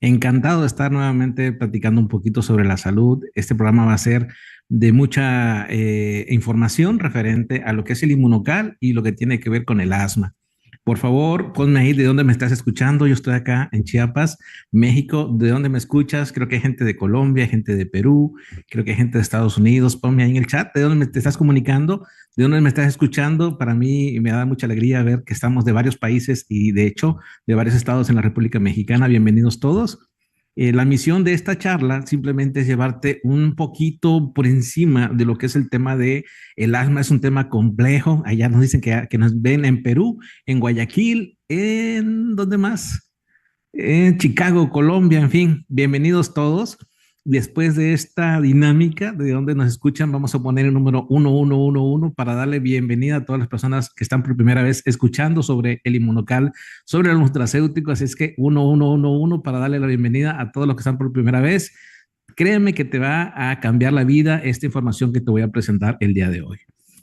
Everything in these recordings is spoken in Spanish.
Encantado de estar nuevamente platicando un poquito sobre la salud. Este programa va a ser de mucha información referente a lo que es el inmunocal y lo que tiene que ver con el asma. Por favor, ponme ahí de dónde me estás escuchando. Yo estoy acá en Chiapas, México. ¿De dónde me escuchas? Creo que hay gente de Colombia, gente de Perú, creo que hay gente de Estados Unidos. Ponme ahí en el chat de dónde te estás comunicando, de dónde me estás escuchando. Para mí me da mucha alegría ver que estamos de varios países y de hecho de varios estados en la República Mexicana. Bienvenidos todos. La misión de esta charla simplemente es llevarte un poquito por encima de lo que es el tema de el asma. Es un tema complejo. Allá nos dicen que nos ven en Perú, en Guayaquil, en ¿dónde más? En Chicago, Colombia, en fin. Bienvenidos todos. Después de esta dinámica de donde nos escuchan, vamos a poner el número 1111 para darle bienvenida a todas las personas que están por primera vez escuchando sobre el inmunocal, sobre el nutracéutico. Así es que 1111 para darle la bienvenida a todos los que están por primera vez. Créeme que te va a cambiar la vida esta información que te voy a presentar el día de hoy.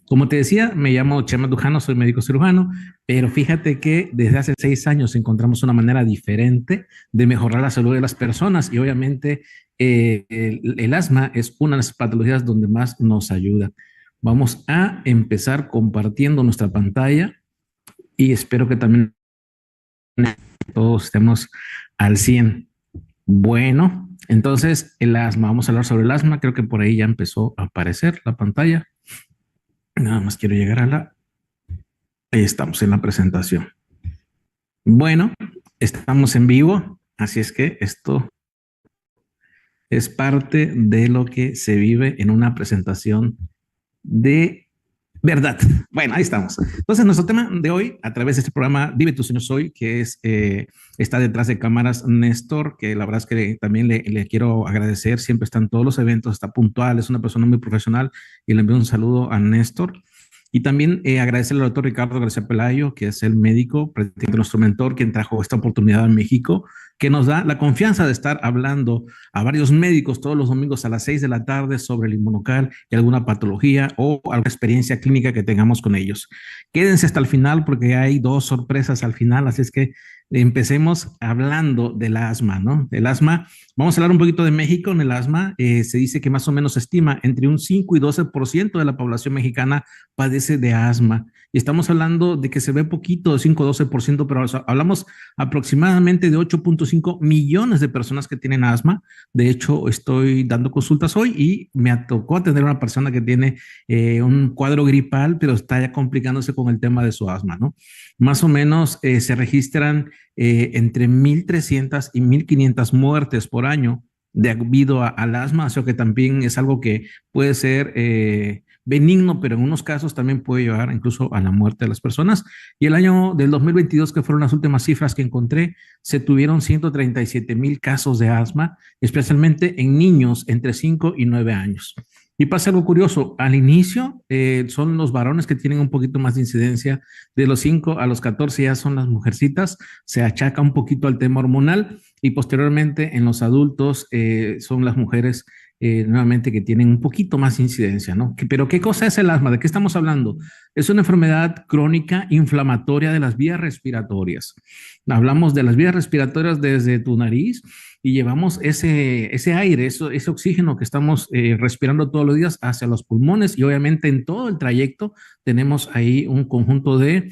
Como te decía, me llamo Chema Dujano, soy médico cirujano, pero fíjate que desde hace 6 años encontramos una manera diferente de mejorar la salud de las personas y obviamente el asma es una de las patologías donde más nos ayuda. Vamos a empezar compartiendo nuestra pantalla y espero que también todos estemos al 100. Bueno, entonces el asma, vamos a hablar sobre el asma, creo que por ahí ya empezó a aparecer la pantalla. Nada más quiero llegar a la... Ahí estamos en la presentación. Bueno, estamos en vivo, así es que esto es parte de lo que se vive en una presentación de verdad. Bueno, ahí estamos. Entonces, nuestro tema de hoy, a través de este programa Vive tus sueños hoy, que es está detrás de cámaras Néstor, que la verdad es que también le quiero agradecer, siempre está en todos los eventos, está puntual, es una persona muy profesional y le envío un saludo a Néstor. Y también agradecerle al doctor Ricardo García Pelayo, que es el médico, prácticamente nuestro mentor, quien trajo esta oportunidad a México, que nos da la confianza de estar hablando a varios médicos todos los domingos a las 6 de la tarde sobre el inmunocal y alguna patología o alguna experiencia clínica que tengamos con ellos. Quédense hasta el final porque hay dos sorpresas al final, así es que empecemos hablando del asma, ¿no? El asma, vamos a hablar un poquito de México. En el asma se dice que más o menos se estima entre un 5 y 12% de la población mexicana padece de asma. Y estamos hablando de que se ve poquito, de 5 o 12%, pero hablamos aproximadamente de 8.5 millones de personas que tienen asma. De hecho, estoy dando consultas hoy y me tocó atender a una persona que tiene un cuadro gripal, pero está ya complicándose con el tema de su asma, ¿no? Más o menos se registran entre 1.300 y 1.500 muertes por año debido al asma, o sea que también es algo que puede ser benigno, pero en unos casos también puede llevar incluso a la muerte de las personas. Y el año del 2022, que fueron las últimas cifras que encontré, se tuvieron 137,000 casos de asma, especialmente en niños entre 5 y 9 años. Y pasa algo curioso, al inicio son los varones que tienen un poquito más de incidencia, de los 5 a los 14 ya son las mujercitas, se achaca un poquito al tema hormonal y posteriormente en los adultos son las mujeres nuevamente que tienen un poquito más incidencia, ¿no? Pero ¿qué cosa es el asma? ¿De qué estamos hablando? Es una enfermedad crónica inflamatoria de las vías respiratorias. Hablamos de las vías respiratorias desde tu nariz y llevamos ese aire, ese oxígeno que estamos respirando todos los días hacia los pulmones y obviamente en todo el trayecto tenemos ahí un conjunto de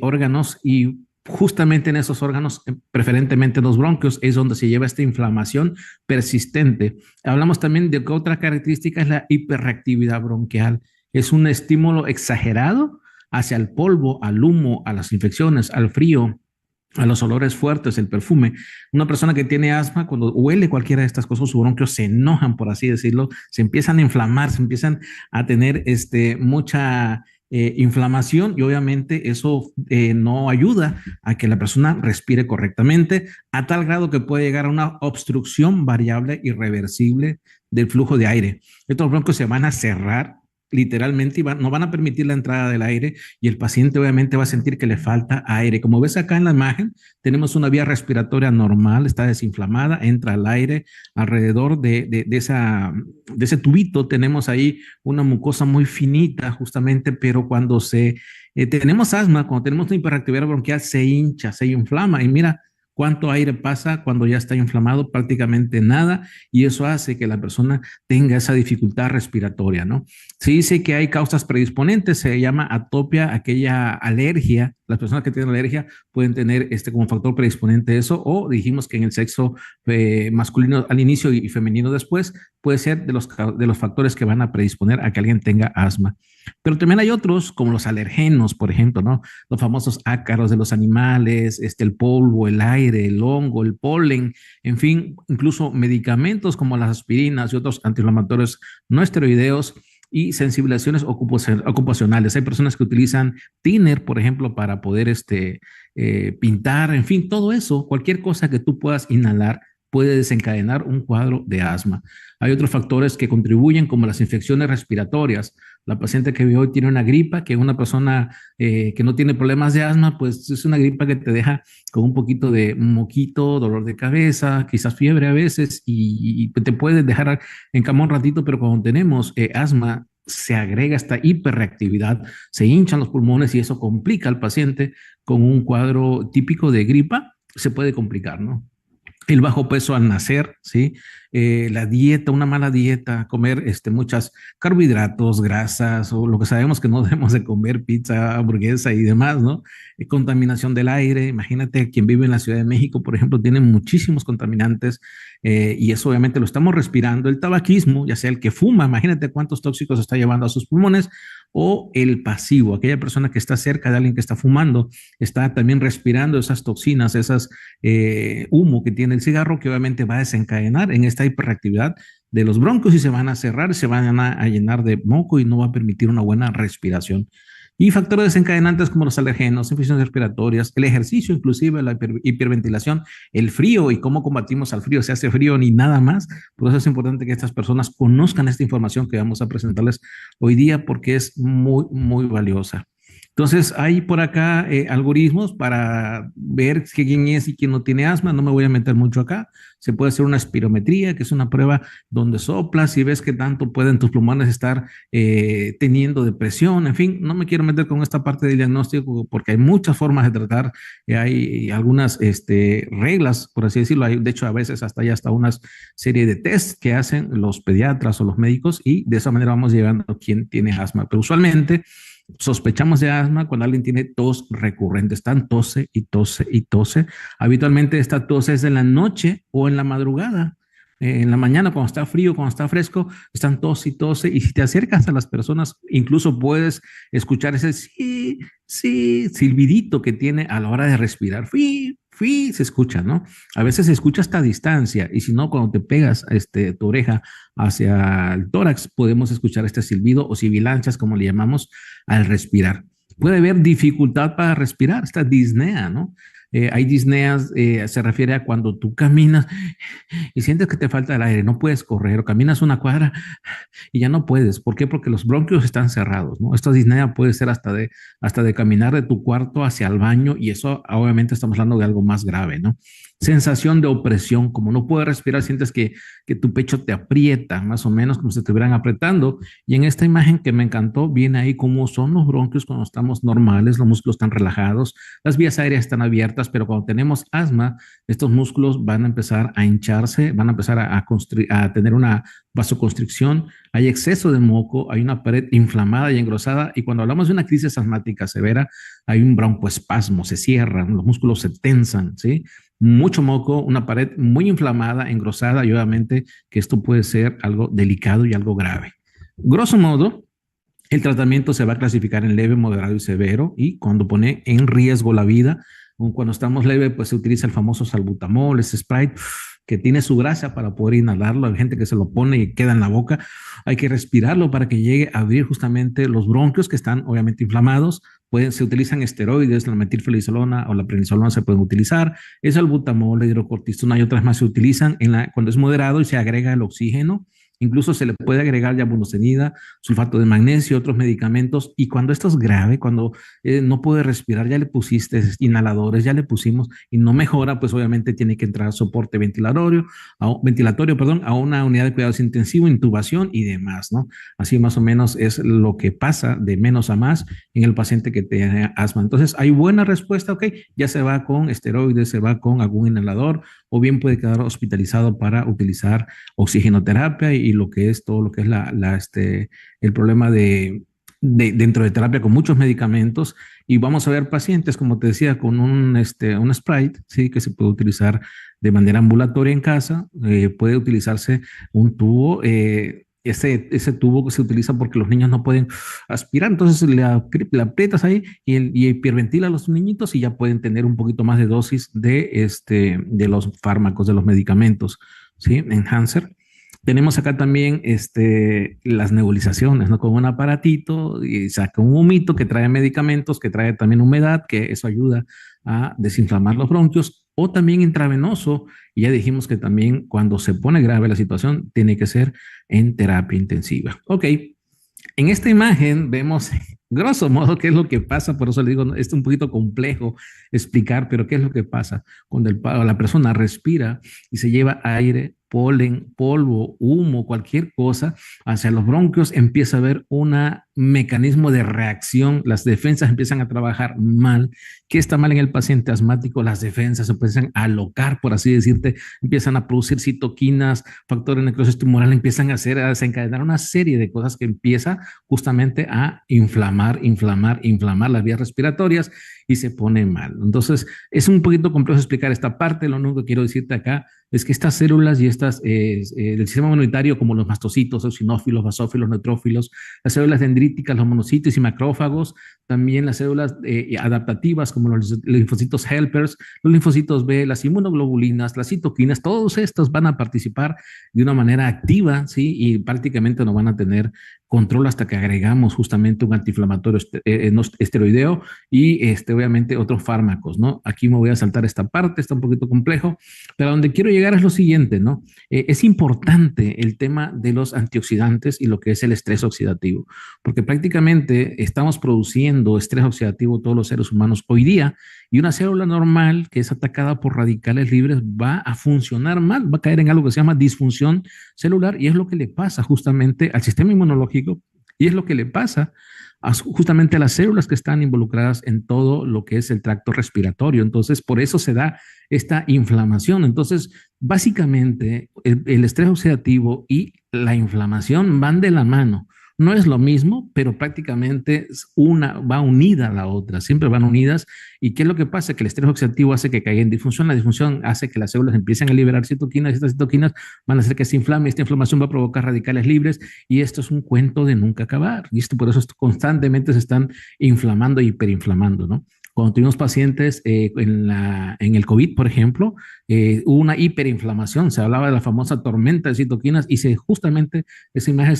órganos y justamente en esos órganos, preferentemente en los bronquios, es donde se lleva esta inflamación persistente. Hablamos también de que otra característica es la hiperreactividad bronquial. Es un estímulo exagerado hacia el polvo, al humo, a las infecciones, al frío, a los olores fuertes, el perfume. Una persona que tiene asma, cuando huele cualquiera de estas cosas, sus bronquios se enojan, por así decirlo, se empiezan a inflamar, se empiezan a tener mucha inflamación y obviamente eso no ayuda a que la persona respire correctamente a tal grado que puede llegar a una obstrucción variable irreversible del flujo de aire. Estos bronquios se van a cerrar literalmente no van a permitir la entrada del aire y el paciente obviamente va a sentir que le falta aire. Como ves acá en la imagen, tenemos una vía respiratoria normal, está desinflamada, entra el aire alrededor de ese tubito. Tenemos ahí una mucosa muy finita justamente, pero cuando tenemos asma, cuando tenemos una hiperactividad bronquial, se hincha, se inflama y mira, ¿Cuánto aire pasa cuando ya está inflamado? Prácticamente nada, y eso hace que la persona tenga esa dificultad respiratoria, ¿no? Se dice que hay causas predisponentes, se llama atopia, aquella alergia. Las personas que tienen alergia pueden tener como factor predisponente eso, o dijimos que en el sexo masculino al inicio y femenino después, puede ser de los factores que van a predisponer a que alguien tenga asma. Pero también hay otros, como los alergenos, por ejemplo, ¿no? Los famosos ácaros de los animales, el polvo, el aire, el hongo, el polen, en fin, incluso medicamentos como las aspirinas y otros antiinflamatorios no esteroideos y sensibilizaciones ocupacionales. Hay personas que utilizan thinner, por ejemplo, para poder pintar, en fin, todo eso, cualquier cosa que tú puedas inhalar puede desencadenar un cuadro de asma. Hay otros factores que contribuyen, como las infecciones respiratorias. La paciente que vio hoy tiene una gripa, que una persona que no tiene problemas de asma, pues es una gripa que te deja con un poquito de moquito, dolor de cabeza, quizás fiebre a veces, y te puede dejar en cama un ratito, pero cuando tenemos asma, se agrega esta hiperreactividad, se hinchan los pulmones y eso complica al paciente con un cuadro típico de gripa, se puede complicar, ¿no? El bajo peso al nacer, ¿sí? La dieta, una mala dieta, comer muchas carbohidratos, grasas, o lo que sabemos que no debemos de comer, pizza, hamburguesa y demás, ¿no? Contaminación del aire, imagínate quien vive en la Ciudad de México, por ejemplo, tiene muchísimos contaminantes y eso obviamente lo estamos respirando. El tabaquismo, ya sea el que fuma, imagínate cuántos tóxicos está llevando a sus pulmones, o el pasivo, aquella persona que está cerca de alguien que está fumando, está también respirando esas toxinas, esas humo que tiene el cigarro, que obviamente va a desencadenar en esta hiperreactividad de los broncos y se van a cerrar, se van a llenar de moco y no va a permitir una buena respiración. Y factores desencadenantes como los alergenos, infecciones respiratorias, el ejercicio, inclusive la hiperventilación, el frío y cómo combatimos al frío, se hace frío ni nada más. Por eso es importante que estas personas conozcan esta información que vamos a presentarles hoy día porque es muy, muy valiosa. Entonces, hay por acá algoritmos para ver quién es y quién no tiene asma. No me voy a meter mucho acá. Se puede hacer una espirometría, que es una prueba donde soplas y ves qué tanto pueden tus pulmones estar teniendo depresión. En fin, no me quiero meter con esta parte del diagnóstico porque hay muchas formas de tratar. Hay algunas reglas, por así decirlo. Hay, de hecho, a veces hay hasta una serie de tests que hacen los pediatras o los médicos y de esa manera vamos llegando a quién tiene asma. Pero usualmente sospechamos de asma cuando alguien tiene tos recurrente, están tose y tose y tose. Habitualmente esta tos es en la noche o en la madrugada. En la mañana, cuando está frío, cuando está fresco, están tos y tose. Y si te acercas a las personas, incluso puedes escuchar ese sí, sí, silbidito que tiene a la hora de respirar. Se escucha, ¿no? A veces se escucha hasta a distancia. Y si no, cuando te pegas tu oreja hacia el tórax, podemos escuchar este silbido o sibilancias, como le llamamos, al respirar. Puede haber dificultad para respirar, esta disnea, ¿no? Hay disneas, se refiere a cuando tú caminas y sientes que te falta el aire, no puedes correr o caminas una cuadra y ya no puedes. ¿Por qué? Porque los bronquios están cerrados, ¿no? Esta disnea puede ser hasta de caminar de tu cuarto hacia el baño y eso obviamente estamos hablando de algo más grave, ¿no? Sensación de opresión, como no puedes respirar, sientes que tu pecho te aprieta, más o menos como si te estuvieran apretando. Y en esta imagen que me encantó, viene ahí cómo son los bronquios cuando estamos normales, los músculos están relajados, las vías aéreas están abiertas, pero cuando tenemos asma, estos músculos van a empezar a hincharse, van a empezar a tener una vasoconstricción, hay exceso de moco, hay una pared inflamada y engrosada, y cuando hablamos de una crisis asmática severa, hay un broncoespasmo, se cierran, los músculos se tensan, ¿sí? Mucho moco, una pared muy inflamada, engrosada, y obviamente que esto puede ser algo delicado y algo grave. Grosso modo, el tratamiento se va a clasificar en leve, moderado y severo, y cuando pone en riesgo la vida, cuando estamos leve, pues se utiliza el famoso salbutamol, ese Sprite, que tiene su gracia para poder inhalarlo. Hay gente que se lo pone y queda en la boca. Hay que respirarlo para que llegue a abrir justamente los bronquios que están obviamente inflamados. Se utilizan esteroides, la metilfenisolona o la prednisolona se pueden utilizar. Es el butamol, la hidrocortisona y otras más se utilizan cuando es moderado y se agrega el oxígeno. Incluso se le puede agregar ya budesonida, sulfato de magnesio, otros medicamentos. Y cuando esto es grave, cuando no puede respirar, ya le pusiste inhaladores, ya le pusimos y no mejora, pues obviamente tiene que entrar a soporte ventilatorio, perdón, a una unidad de cuidados intensivos, intubación y demás, ¿no? Así más o menos es lo que pasa de menos a más en el paciente que tiene asma. Entonces, hay buena respuesta, ok, ya se va con esteroides, se va con algún inhalador, o bien puede quedar hospitalizado para utilizar oxigenoterapia y lo que es todo lo que es el problema dentro de terapia con muchos medicamentos. Y vamos a ver pacientes, como te decía, con un Sprite, ¿sí? Que se puede utilizar de manera ambulatoria en casa, puede utilizarse un tubo. Ese tubo que se utiliza porque los niños no pueden aspirar, entonces le aprietas ahí y hiperventila a los niñitos y ya pueden tener un poquito más de dosis de los fármacos, de los medicamentos, ¿sí? Enhancer. Tenemos acá también las nebulizaciones, ¿no? Con un aparatito y saca un humito que trae medicamentos, que trae también humedad, que eso ayuda a desinflamar los bronquios, o también intravenoso. Y ya dijimos que también cuando se pone grave la situación, tiene que ser en terapia intensiva. Ok, en esta imagen vemos, grosso modo, qué es lo que pasa. Por eso le digo, es un poquito complejo explicar, pero qué es lo que pasa cuando la persona respira y se lleva aire, polen, polvo, humo, cualquier cosa hacia los bronquios, empieza a haber un mecanismo de reacción, las defensas empiezan a trabajar mal. ¿Qué está mal en el paciente asmático? Las defensas se empiezan a alocar, por así decirte, empiezan a producir citoquinas, factores de necrosis tumoral, empiezan a desencadenar una serie de cosas que empieza justamente a inflamar las vías respiratorias y se pone mal. Entonces, es un poquito complejo explicar esta parte. Lo único que quiero decirte acá es que estas células y del sistema inmunitario, como los mastocitos, eosinófilos, basófilos, neutrófilos, las células dendríticas, los monocitos y macrófagos, también las células adaptativas, como los linfocitos helpers, los linfocitos B, las inmunoglobulinas, las citoquinas, todos estos van a participar de una manera activa, ¿sí? Y prácticamente no van a tener control hasta que agregamos justamente un antiinflamatorio esteroideo y obviamente otros fármacos, ¿no? Aquí me voy a saltar esta parte, está un poquito complejo, pero a donde quiero llegar es lo siguiente, ¿no? Es importante el tema de los antioxidantes y lo que es el estrés oxidativo, porque prácticamente estamos produciendo estrés oxidativo todos los seres humanos hoy día y una célula normal que es atacada por radicales libres va a funcionar mal, va a caer en algo que se llama disfunción celular y es lo que le pasa justamente al sistema inmunológico y es lo que le pasa justamente a las células que están involucradas en todo lo que es el tracto respiratorio. Entonces, por eso se da esta inflamación. Entonces, básicamente, el estrés oxidativo y la inflamación van de la mano. No es lo mismo, pero prácticamente una va unida a la otra, siempre van unidas. ¿Y qué es lo que pasa? Que el estrés oxidativo hace que caiga en disfunción, la disfunción hace que las células empiecen a liberar citoquinas y estas citoquinas van a hacer que se inflame, esta inflamación va a provocar radicales libres y esto es un cuento de nunca acabar. Y esto por eso constantemente se están inflamando y hiperinflamando, ¿no? Cuando tuvimos pacientes en el COVID, por ejemplo, hubo una hiperinflamación, se hablaba de la famosa tormenta de citoquinas y justamente esa imagen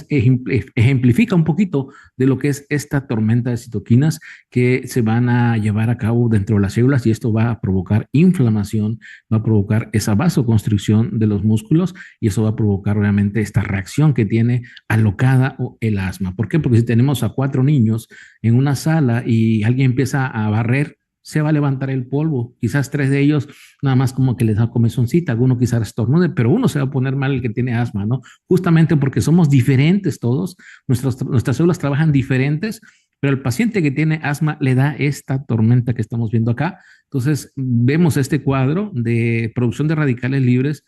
ejemplifica un poquito de lo que es esta tormenta de citoquinas que se van a llevar a cabo dentro de las células y esto va a provocar inflamación, va a provocar esa vasoconstricción de los músculos y eso va a provocar obviamente esta reacción que tiene alocada o el asma. ¿Por qué? Porque si tenemos a 4 niños en una sala y alguien empieza a barrer, se va a levantar el polvo. Quizás 3 de ellos nada más como que les da comezoncita, alguno quizás estornude, pero uno se va a poner mal el que tiene asma, ¿no? Justamente porque somos diferentes todos, nuestras células trabajan diferentes, pero el paciente que tiene asma le da esta tormenta que estamos viendo acá. Entonces, vemos este cuadro de producción de radicales libres.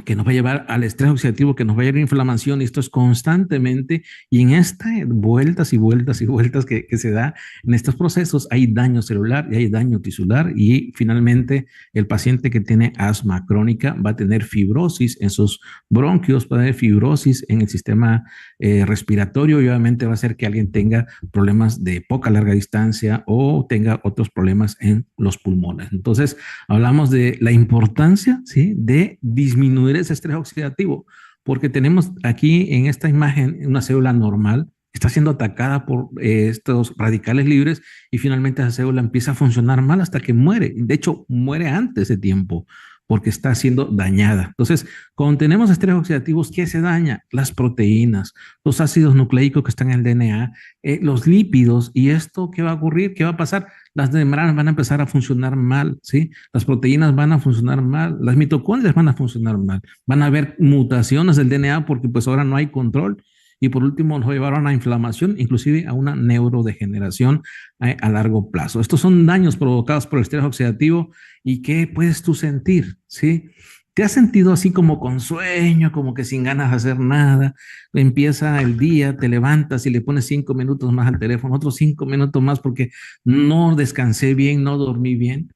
Que nos va a llevar al estrés oxidativo, que nos va a llevar a inflamación, y esto es constantemente, y en estas vueltas y vueltas y vueltas que se da en estos procesos, hay daño celular y hay daño tisular, y finalmente el paciente que tiene asma crónica va a tener fibrosis en sus bronquios, va a tener fibrosis en el sistema respiratorio, y obviamente va a hacer que alguien tenga problemas de poca larga distancia o tenga otros problemas en los pulmones. Entonces, hablamos de la importancia, ¿sí?, de disminuir ese estrés oxidativo, porque tenemos aquí en esta imagen una célula normal, está siendo atacada por estos radicales libres y finalmente esa célula empieza a funcionar mal hasta que muere. De hecho, muere antes de tiempo. porque está siendo dañada. Entonces, cuando tenemos estrés oxidativo, ¿qué se daña? Las proteínas, los ácidos nucleicos que están en el DNA, los lípidos, y esto, ¿qué va a ocurrir? ¿Qué va a pasar? Las membranas van a empezar a funcionar mal, ¿sí? Las proteínas van a funcionar mal, las mitocondrias van a funcionar mal, van a haber mutaciones del DNA porque pues ahora no hay control y por último nos llevaron a inflamación, inclusive a una neurodegeneración a largo plazo. Estos son daños provocados por el estrés oxidativo y ¿qué puedes tú sentir? ¿Sí? ¿Te has sentido así como con sueño, como que sin ganas de hacer nada? Empieza el día, te levantas y le pones 5 minutos más al teléfono, otros 5 minutos más porque no descansé bien, no dormí bien.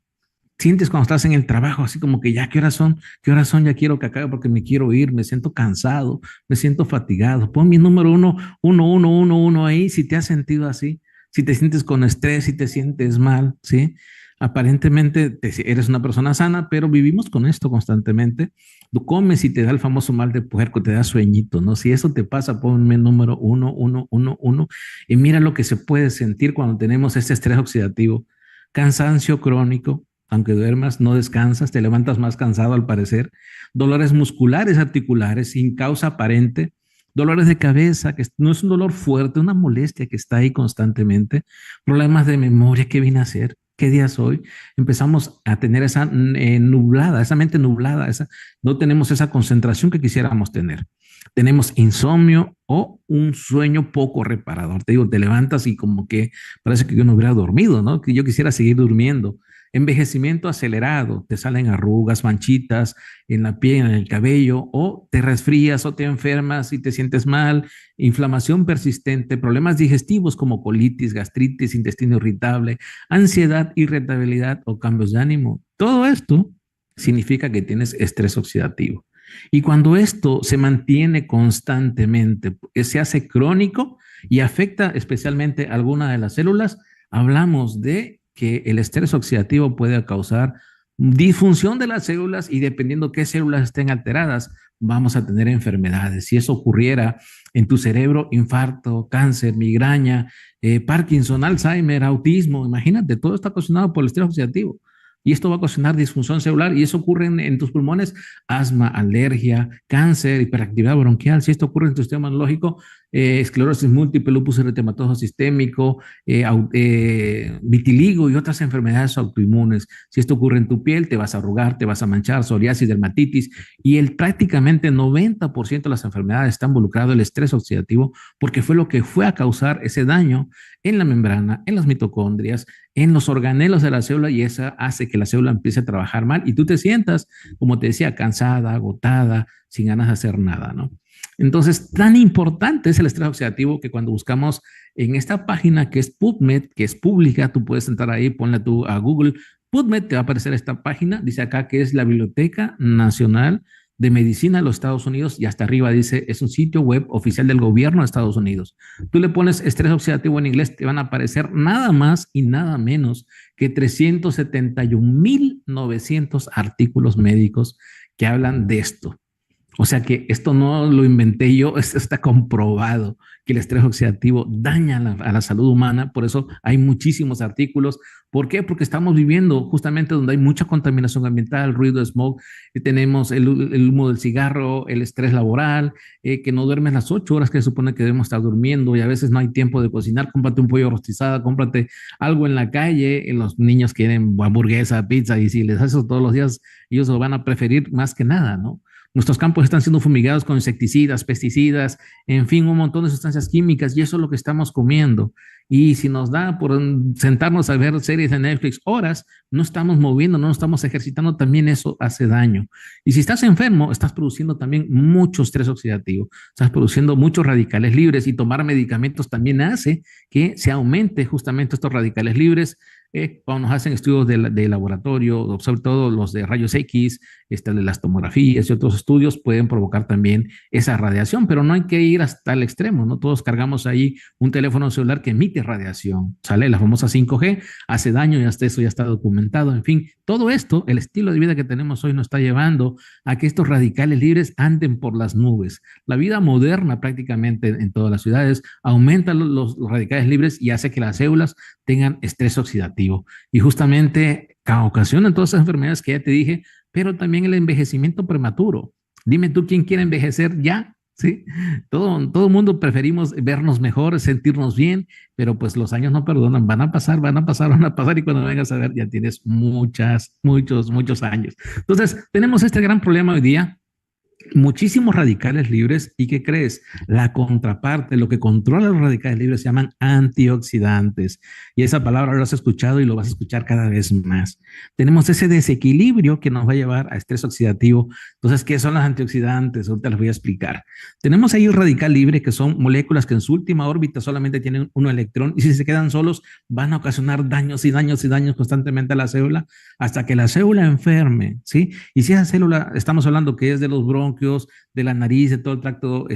Sientes cuando estás en el trabajo, así como que ya, ¿qué horas son? Ya quiero que acabe porque me quiero ir, me siento cansado, me siento fatigado. Pon mi número 11111 ahí, si te has sentido así, si te sientes con estrés, si te sientes mal, ¿sí? Aparentemente eres una persona sana, pero vivimos con esto constantemente. Tú comes y te da el famoso mal de puerco, te da sueñito, ¿no? Si eso te pasa, ponme número 1111 y mira lo que se puede sentir cuando tenemos este estrés oxidativo. Cansancio crónico, aunque duermas, no descansas, te levantas más cansado al parecer, dolores musculares, articulares, sin causa aparente, dolores de cabeza, que no es un dolor fuerte, una molestia que está ahí constantemente, problemas de memoria, ¿qué vine a hacer? ¿Qué día es hoy? Empezamos a tener esa nublada, esa mente nublada, no tenemos esa concentración que quisiéramos tener. Tenemos insomnio o un sueño poco reparador. Te digo, te levantas y como que parece que yo no hubiera dormido, ¿no? Que yo quisiera seguir durmiendo. Envejecimiento acelerado, te salen arrugas, manchitas en la piel, en el cabello, o te resfrías o te enfermas y te sientes mal, inflamación persistente, problemas digestivos como colitis, gastritis, intestino irritable, ansiedad, irritabilidad o cambios de ánimo. Todo esto significa que tienes estrés oxidativo. Y cuando esto se mantiene constantemente, se hace crónico y afecta especialmente alguna de las células, hablamos de que el estrés oxidativo puede causar disfunción de las células y dependiendo qué células estén alteradas, vamos a tener enfermedades. Si eso ocurriera en tu cerebro, infarto, cáncer, migraña, Parkinson, Alzheimer, autismo, imagínate, todo está ocasionado por el estrés oxidativo. Y esto va a ocasionar disfunción celular y eso ocurre en tus pulmones, asma, alergia, cáncer, hiperactividad bronquial. Si esto ocurre en tu sistema inmunológico, esclerosis múltiple, lupus eritematoso sistémico, vitiligo y otras enfermedades autoinmunes. Si esto ocurre en tu piel, te vas a arrugar, te vas a manchar, psoriasis, dermatitis y prácticamente 90% de las enfermedades está involucrado el estrés oxidativo porque fue lo que fue a causar ese daño en la membrana, en las mitocondrias, en los organelos de la célula y eso hace que la célula empiece a trabajar mal y tú te sientas, como te decía, cansada, agotada, sin ganas de hacer nada, ¿no? Entonces, tan importante es el estrés oxidativo que cuando buscamos en esta página que es PubMed, que es pública, tú puedes entrar ahí, ponle tú a Google, PubMed, te va a aparecer esta página, dice acá que es la Biblioteca Nacional de Medicina de los Estados Unidos y hasta arriba dice, es un sitio web oficial del gobierno de Estados Unidos. Tú le pones estrés oxidativo en inglés, te van a aparecer nada más y nada menos que 371.900 artículos médicos que hablan de esto. O sea que esto no lo inventé yo, esto está comprobado que el estrés oxidativo daña a la salud humana, por eso hay muchísimos artículos. ¿Por qué? Porque estamos viviendo justamente donde hay mucha contaminación ambiental, ruido, smog, tenemos el humo del cigarro, el estrés laboral, que no duermes las 8 horas que se supone que debemos estar durmiendo y a veces no hay tiempo de cocinar, cómprate un pollo rostizado, cómprate algo en la calle, los niños quieren hamburguesa, pizza y si les haces eso todos los días, ellos lo van a preferir más que nada, ¿no? Nuestros campos están siendo fumigados con insecticidas, pesticidas, en fin, un montón de sustancias químicas y eso es lo que estamos comiendo. Y si nos da por sentarnos a ver series de Netflix horas, no estamos moviendo, no nos estamos ejercitando, también eso hace daño. Y si estás enfermo, estás produciendo también mucho estrés oxidativo, estás produciendo muchos radicales libres y tomar medicamentos también hace que se aumente justamente estos radicales libres. Cuando nos hacen estudios de laboratorio, sobre todo los de rayos X, de las tomografías y otros estudios, pueden provocar también esa radiación, pero no hay que ir hasta el extremo, ¿no? Todos cargamos ahí un teléfono celular que emite radiación, ¿sale? La famosa 5G hace daño y hasta eso ya está documentado. En fin, todo esto, el estilo de vida que tenemos hoy nos está llevando a que estos radicales libres anden por las nubes. La vida moderna prácticamente en todas las ciudades aumenta los radicales libres y hace que las células tengan estrés oxidativo. Y justamente ocasiona todas esas enfermedades que ya te dije, pero también el envejecimiento prematuro. Dime tú quién quiere envejecer ya, ¿sí? Todo el mundo preferimos vernos mejor, sentirnos bien, pero pues los años no perdonan, van a pasar, van a pasar, van a pasar y cuando vengas a ver ya tienes muchos años. Entonces, tenemos este gran problema hoy día, muchísimos radicales libres. ¿Y qué crees? La contraparte, lo que controla los radicales libres, se llaman antioxidantes. Y esa palabra lo has escuchado y lo vas a escuchar cada vez más. Tenemos ese desequilibrio que nos va a llevar a estrés oxidativo. Entonces, ¿qué son los antioxidantes? Ahorita les voy a explicar. Tenemos ahí el radical libre, que son moléculas que en su última órbita solamente tienen un electrón y si se quedan solos van a ocasionar daños y daños y daños constantemente a la célula hasta que la célula enferme, ¿sí? Y si esa célula, estamos hablando que es de los bronquios, de la nariz, de todo el tracto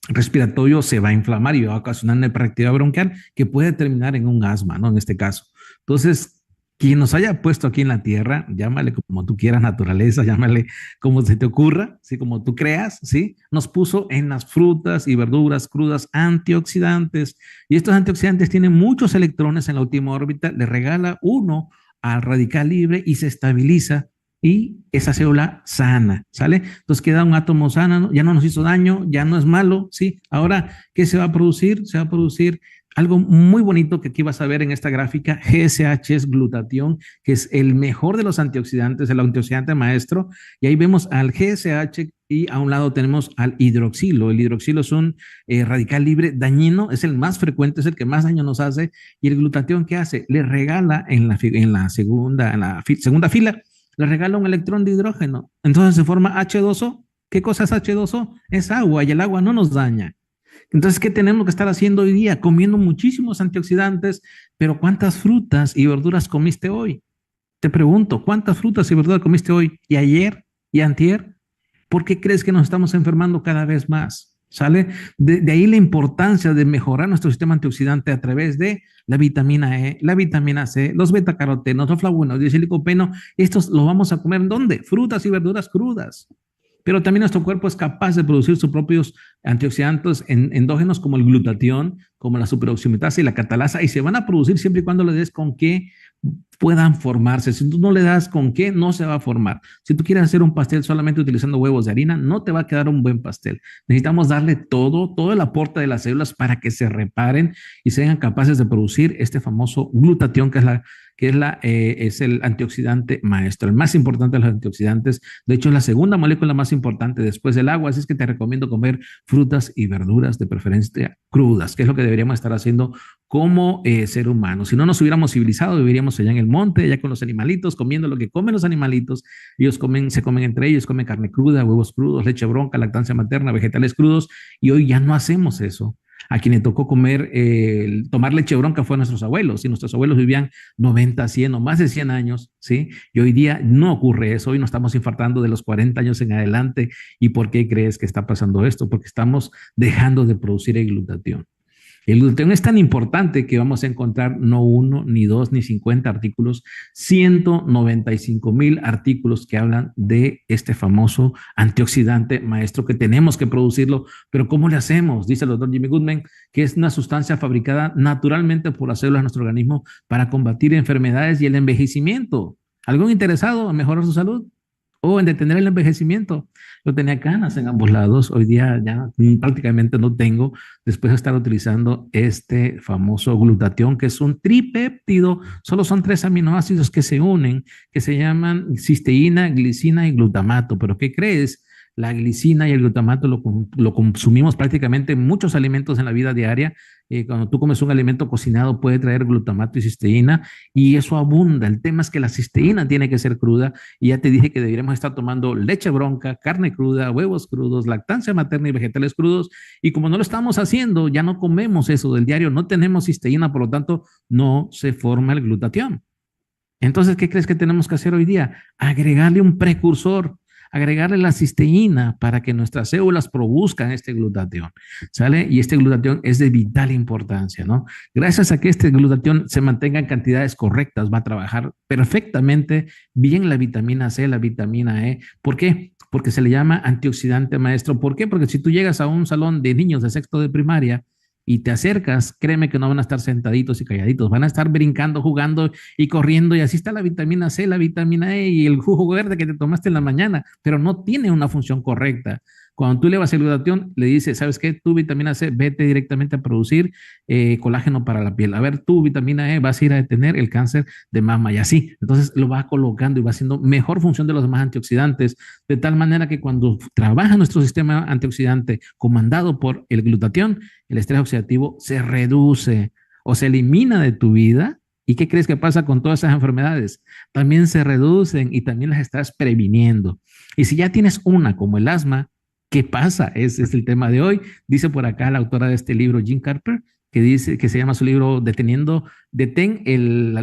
respiratorio, se va a inflamar y va a ocasionar una hiperactividad bronquial que puede terminar en un asma, ¿no? En este caso. Entonces, quien nos haya puesto aquí en la tierra, llámale como tú quieras, naturaleza, llámale como se te ocurra, ¿sí? Como tú creas, ¿sí? Nos puso en las frutas y verduras crudas antioxidantes. Y estos antioxidantes tienen muchos electrones en la última órbita, le regala uno al radical libre y se estabiliza y esa célula sana, ¿sale? Entonces queda un átomo sano, ¿no? Ya no nos hizo daño, ya no es malo, ¿sí? Ahora, ¿qué se va a producir? Se va a producir algo muy bonito que aquí vas a ver en esta gráfica. GSH es glutatión, que es el mejor de los antioxidantes, el antioxidante maestro, y ahí vemos al GSH y a un lado tenemos al hidroxilo. El hidroxilo es un radical libre dañino, es el más frecuente, es el que más daño nos hace, y el glutatión, ¿qué hace? Le regala segunda fila, le regala un electrón de hidrógeno. Entonces se forma H2O. ¿Qué cosa es H2O? Es agua y el agua no nos daña. Entonces, ¿qué tenemos que estar haciendo hoy día? Comiendo muchísimos antioxidantes, pero ¿cuántas frutas y verduras comiste hoy? Te pregunto, ¿cuántas frutas y verduras comiste hoy y ayer y antier? ¿Por qué crees que nos estamos enfermando cada vez más? ¿Sale? De ahí la importancia de mejorar nuestro sistema antioxidante a través de la vitamina E, la vitamina C, los betacarotenos, los flavonoides, el licopeno. Estos los vamos a comer ¿en dónde? Frutas y verduras crudas. Pero también nuestro cuerpo es capaz de producir sus propios antioxidantes endógenos como el glutatión, como la superoximetasa y la catalasa, y se van a producir siempre y cuando le des con qué puedan formarse. Si tú no le das con qué, no se va a formar. Si tú quieres hacer un pastel solamente utilizando huevos de harina, no te va a quedar un buen pastel. Necesitamos darle todo el aporte de las células para que se reparen y sean capaces de producir este famoso glutatión, es el antioxidante maestro, el más importante de los antioxidantes. De hecho, es la segunda molécula más importante después del agua, así es que te recomiendo comer frutas y verduras de preferencia crudas, que es lo que deberíamos estar haciendo como ser humano. Si no nos hubiéramos civilizado, viviríamos allá en el monte, allá con los animalitos, comiendo lo que comen los animalitos. Ellos se comen entre ellos, comen carne cruda, huevos crudos, leche bronca, lactancia materna, vegetales crudos, y hoy ya no hacemos eso. A quien le tocó tomar leche bronca fue a nuestros abuelos, y nuestros abuelos vivían 90, 100 o más de 100 años, ¿sí? Y hoy día no ocurre eso, hoy nos estamos infartando de los 40 años en adelante. ¿Y por qué crees que está pasando esto? Porque estamos dejando de producir el glutatión. El glutatión es tan importante que vamos a encontrar no uno, ni dos, ni 50 artículos, 195,000 artículos que hablan de este famoso antioxidante maestro que tenemos que producirlo. Pero ¿cómo le hacemos? Dice el doctor Jimmy Goodman, que es una sustancia fabricada naturalmente por las células de nuestro organismo para combatir enfermedades y el envejecimiento. ¿Algún interesado en mejorar su salud o en detener el envejecimiento? Yo tenía canas en ambos lados, hoy día ya prácticamente no tengo, después de estar utilizando este famoso glutatión, que es un tripéptido, solo son 3 aminoácidos que se unen, que se llaman cisteína, glicina y glutamato. ¿Pero qué crees? La glicina y el glutamato lo consumimos prácticamente en muchos alimentos en la vida diaria. Cuando tú comes un alimento cocinado puede traer glutamato y cisteína y eso abunda. El tema es que la cisteína tiene que ser cruda y ya te dije que deberíamos estar tomando leche bronca, carne cruda, huevos crudos, lactancia materna y vegetales crudos, y como no lo estamos haciendo, ya no comemos eso del diario, no tenemos cisteína, por lo tanto no se forma el glutatión. Entonces, ¿qué crees que tenemos que hacer hoy día? Agregarle un precursor, agregarle la cisteína para que nuestras células produzcan este glutatión, ¿sale? Y este glutatión es de vital importancia, ¿no? Gracias a que este glutatión se mantenga en cantidades correctas, va a trabajar perfectamente bien la vitamina C, la vitamina E. ¿Por qué? Porque se le llama antioxidante maestro. ¿Por qué? Porque si tú llegas a un salón de niños de sexto de primaria y te acercas, créeme que no van a estar sentaditos y calladitos, van a estar brincando, jugando y corriendo, y así está la vitamina C, la vitamina E y el jugo verde que te tomaste en la mañana, pero no tiene una función correcta. Cuando tú elevas el glutatión, le dices, ¿sabes qué? Tu vitamina C, vete directamente a producir colágeno para la piel. A ver, tu vitamina E vas a ir a detener el cáncer de mama y así. Entonces lo va colocando y va haciendo mejor función de los demás antioxidantes, de tal manera que cuando trabaja nuestro sistema antioxidante comandado por el glutatión, el estrés oxidativo se reduce o se elimina de tu vida. ¿Y qué crees que pasa con todas esas enfermedades? También se reducen y también las estás previniendo. Y si ya tienes una como el asma, ¿qué pasa? Ese es el tema de hoy. Dice por acá la autora de este libro, Jean Carper, que dice que se llama su libro Detén el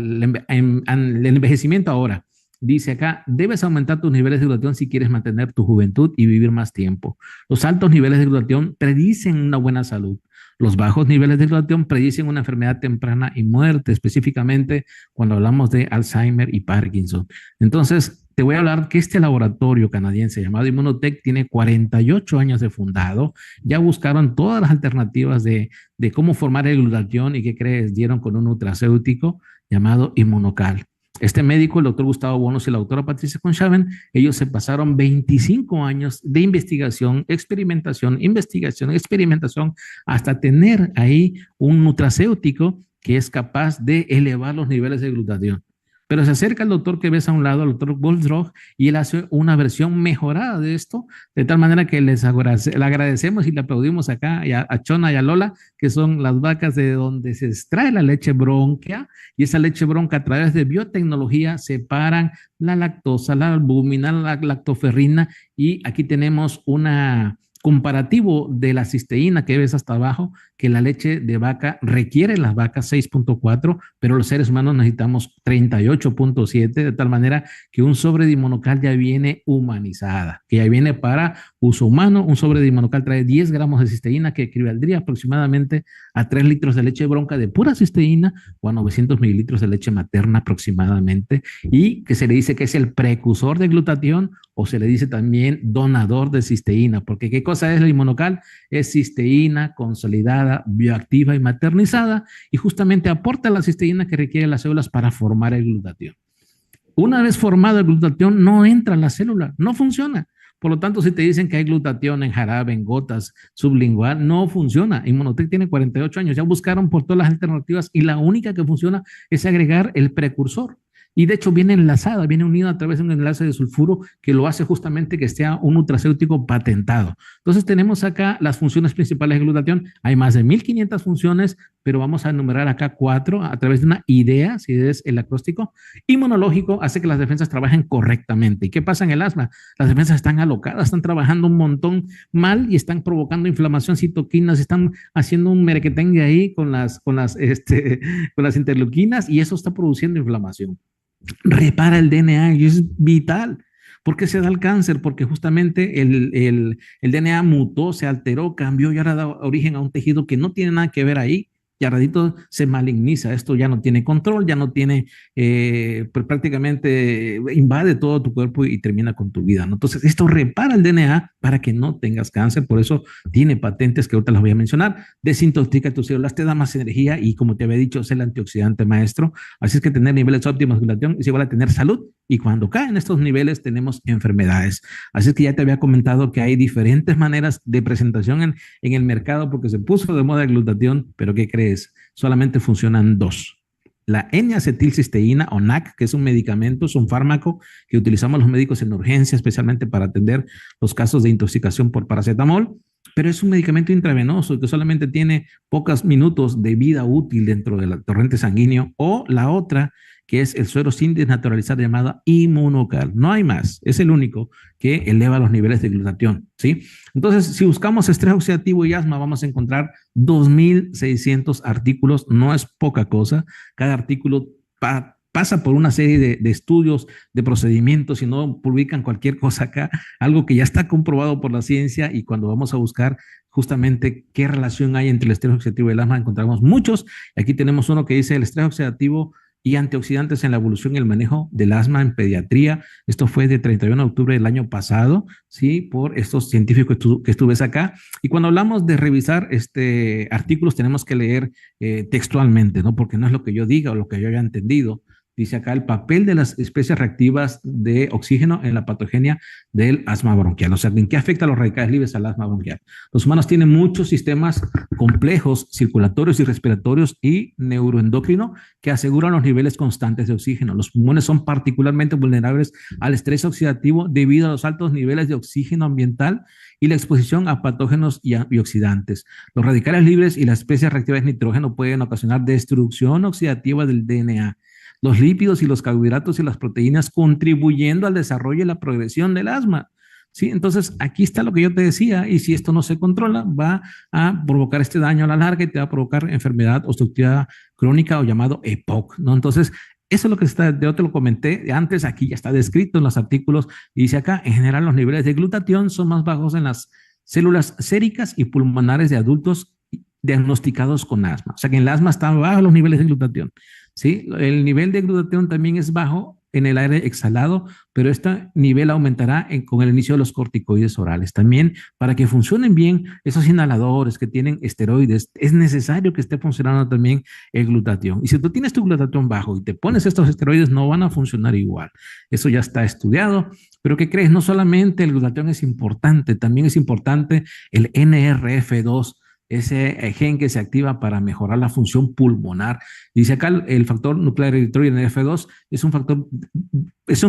envejecimiento ahora. Dice acá, debes aumentar tus niveles de glutatión si quieres mantener tu juventud y vivir más tiempo. Los altos niveles de glutatión predicen una buena salud. Los bajos niveles de glutatión predicen una enfermedad temprana y muerte, específicamente cuando hablamos de Alzheimer y Parkinson. Entonces, te voy a hablar que este laboratorio canadiense llamado Immunotech tiene 48 años de fundado. Ya buscaron todas las alternativas de cómo formar el glutatión y qué crees, dieron con un nutracéutico llamado Immunocal. Este médico, el doctor Gustavo Bonos y la doctora Patricia Conchaven, ellos se pasaron 25 años de investigación, experimentación, hasta tener ahí un nutracéutico que es capaz de elevar los niveles de glutatión. Pero se acerca el doctor que ves a un lado, el doctor Goldrock, y él hace una versión mejorada de esto, de tal manera que le agradecemos y le aplaudimos acá a Chona y a Lola, que son las vacas de donde se extrae la leche bronca, y esa leche bronca a través de biotecnología separan la lactosa, la albúmina, la lactoferrina, y aquí tenemos una comparativo de la cisteína que ves hasta abajo, que la leche de vaca requiere las vacas 6.4, pero los seres humanos necesitamos 38.7, de tal manera que un sobre de inmunocal ya viene humanizada, que ya viene para uso humano. Un sobre de inmunocal trae 10 gramos de cisteína, que equivaldría aproximadamente a 3 litros de leche bronca de pura cisteína o a 900 mililitros de leche materna aproximadamente, y que se le dice que es el precursor de glutatión, o se le dice también donador de cisteína, porque ¿qué cosa es el inmunocal? Es cisteína consolidada, bioactiva y maternizada, y justamente aporta la cisteína que requieren las células para formar el glutatión. Una vez formado el glutatión, no entra en la célula, no funciona. Por lo tanto, si te dicen que hay glutatión en jarabe, en gotas, sublingual, no funciona. Inmunotech tiene 48 años, ya buscaron por todas las alternativas y la única que funciona es agregar el precursor. Y de hecho viene enlazada, viene unida a través de un enlace de sulfuro que lo hace justamente que sea un nutracéutico patentado. Entonces tenemos acá las funciones principales de glutatión. Hay más de 1500 funciones, pero vamos a enumerar acá 4 a través de una idea, si es el acróstico. Inmunológico, hace que las defensas trabajen correctamente. ¿Y qué pasa en el asma? Las defensas están alocadas, están trabajando un montón mal y están provocando inflamación, citoquinas, están haciendo un merequetengue ahí con las interleuquinas, y eso está produciendo inflamación. Repara el DNA y es vital. ¿Por qué se da el cáncer? Porque justamente el DNA mutó, se alteró, cambió y ahora da origen a un tejido que no tiene nada que ver ahí. Y a ratito se maligniza, esto ya no tiene control, ya no tiene, pues prácticamente invade todo tu cuerpo y termina con tu vida, ¿no? Entonces, esto repara el DNA para que no tengas cáncer, por eso tiene patentes que ahorita las voy a mencionar. Desintoxica tus células, te da más energía y, como te había dicho, es el antioxidante maestro. Así es que tener niveles óptimos de glutatión es igual a tener salud, y cuando caen estos niveles tenemos enfermedades. Así es que ya te había comentado que hay diferentes maneras de presentación en el mercado porque se puso de moda el glutatión, pero ¿qué crees? Solamente funcionan dos. La N-acetilcisteína o NAC, que es un medicamento, es un fármaco que utilizamos los médicos en urgencia, especialmente para atender los casos de intoxicación por paracetamol, pero es un medicamento intravenoso que solamente tiene pocos minutos de vida útil dentro del torrente sanguíneo. O la otra, que es el suero sin desnaturalizar llamado Immunocal. No hay más, es el único que eleva los niveles de glutatión, ¿sí? Entonces, si buscamos estrés oxidativo y asma, vamos a encontrar 2.600 artículos, no es poca cosa. Cada artículo pasa por una serie de estudios, de procedimientos, y no publican cualquier cosa acá, algo que ya está comprobado por la ciencia, y cuando vamos a buscar justamente qué relación hay entre el estrés oxidativo y el asma, encontramos muchos. Aquí tenemos uno que dice: el estrés oxidativo y antioxidantes en la evolución y el manejo del asma en pediatría. Esto fue de 31 de octubre del año pasado, ¿sí? Por estos científicos que estuves acá. Y cuando hablamos de revisar artículos, tenemos que leer textualmente, ¿no? Porque no es lo que yo diga o lo que yo haya entendido. Dice acá el papel de las especies reactivas de oxígeno en la patogenia del asma bronquial. O sea, ¿en qué afecta a los radicales libres al asma bronquial? Los humanos tienen muchos sistemas complejos, circulatorios y respiratorios y neuroendocrino que aseguran los niveles constantes de oxígeno. Los pulmones son particularmente vulnerables al estrés oxidativo debido a los altos niveles de oxígeno ambiental y la exposición a patógenos y oxidantes. Los radicales libres y las especies reactivas de nitrógeno pueden ocasionar destrucción oxidativa del DNA, los lípidos y los carbohidratos y las proteínas, contribuyendo al desarrollo y la progresión del asma. ¿Sí? Entonces, aquí está lo que yo te decía, y si esto no se controla, va a provocar este daño a la larga y te va a provocar enfermedad obstructiva crónica o llamado EPOC, ¿no? Entonces, eso es lo que está, yo te lo comenté antes, aquí ya está descrito en los artículos, y dice acá, en general los niveles de glutatión son más bajos en las células séricas y pulmonares de adultos diagnosticados con asma. O sea que en el asma están bajos los niveles de glutatión. ¿Sí? El nivel de glutatión también es bajo en el aire exhalado, pero este nivel aumentará con el inicio de los corticoides orales. También, para que funcionen bien esos inhaladores que tienen esteroides, es necesario que esté funcionando también el glutatión. Y si tú tienes tu glutatión bajo y te pones estos esteroides, no van a funcionar igual. Eso ya está estudiado. Pero ¿qué crees? No solamente el glutatión es importante, también es importante el NRF2, ese gen que se activa para mejorar la función pulmonar. Dice acá el factor nuclear eritrogeno NF2 es un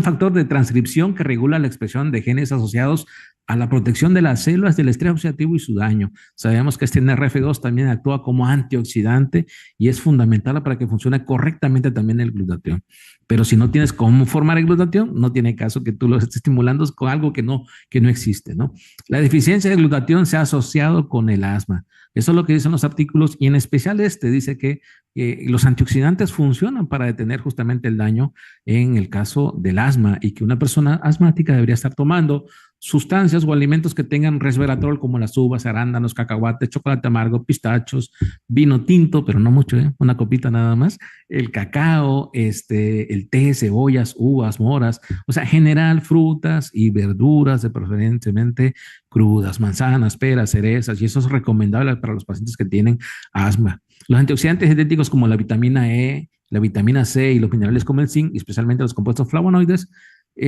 factor de transcripción que regula la expresión de genes asociados a la protección de las células del estrés oxidativo y su daño. Sabemos que este NRF2 también actúa como antioxidante y es fundamental para que funcione correctamente también el glutatión. Pero si no tienes cómo formar el glutatión, no tiene caso que tú lo estés estimulando con algo que no existe, ¿no? La deficiencia de glutatión se ha asociado con el asma. Eso es lo que dicen los artículos, y en especial dice que los antioxidantes funcionan para detener justamente el daño en el caso del asma, y que una persona asmática debería estar tomando sustancias o alimentos que tengan resveratrol, como las uvas, arándanos, cacahuate, chocolate amargo, pistachos, vino tinto, pero no mucho, una copita nada más, el cacao, el té, cebollas, uvas, moras, o sea, general, frutas y verduras, de preferentemente crudas, manzanas, peras, cerezas, y eso es recomendable para los pacientes que tienen asma. Los antioxidantes dietéticos como la vitamina E, la vitamina C y los minerales como el zinc, y especialmente los compuestos flavonoides,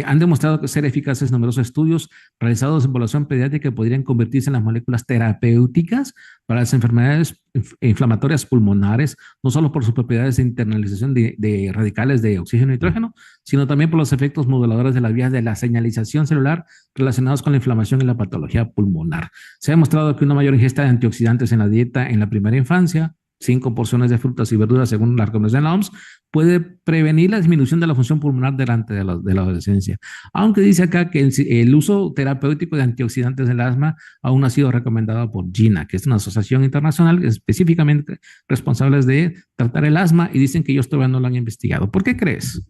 han demostrado ser eficaces en numerosos estudios realizados en población pediátrica que podrían convertirse en las moléculas terapéuticas para las enfermedades inflamatorias pulmonares, no solo por sus propiedades de internalización de radicales de oxígeno y nitrógeno, sino también por los efectos moduladores de las vías de la señalización celular relacionados con la inflamación y la patología pulmonar. Se ha demostrado que una mayor ingesta de antioxidantes en la dieta en la primera infancia, 5 porciones de frutas y verduras según la recomendación de la OMS, puede prevenir la disminución de la función pulmonar durante la adolescencia. Aunque dice acá que el uso terapéutico de antioxidantes del asma aún no ha sido recomendado por GINA, que es una asociación internacional específicamente responsable de tratar el asma, y dicen que ellos todavía no lo han investigado. ¿Por qué crees?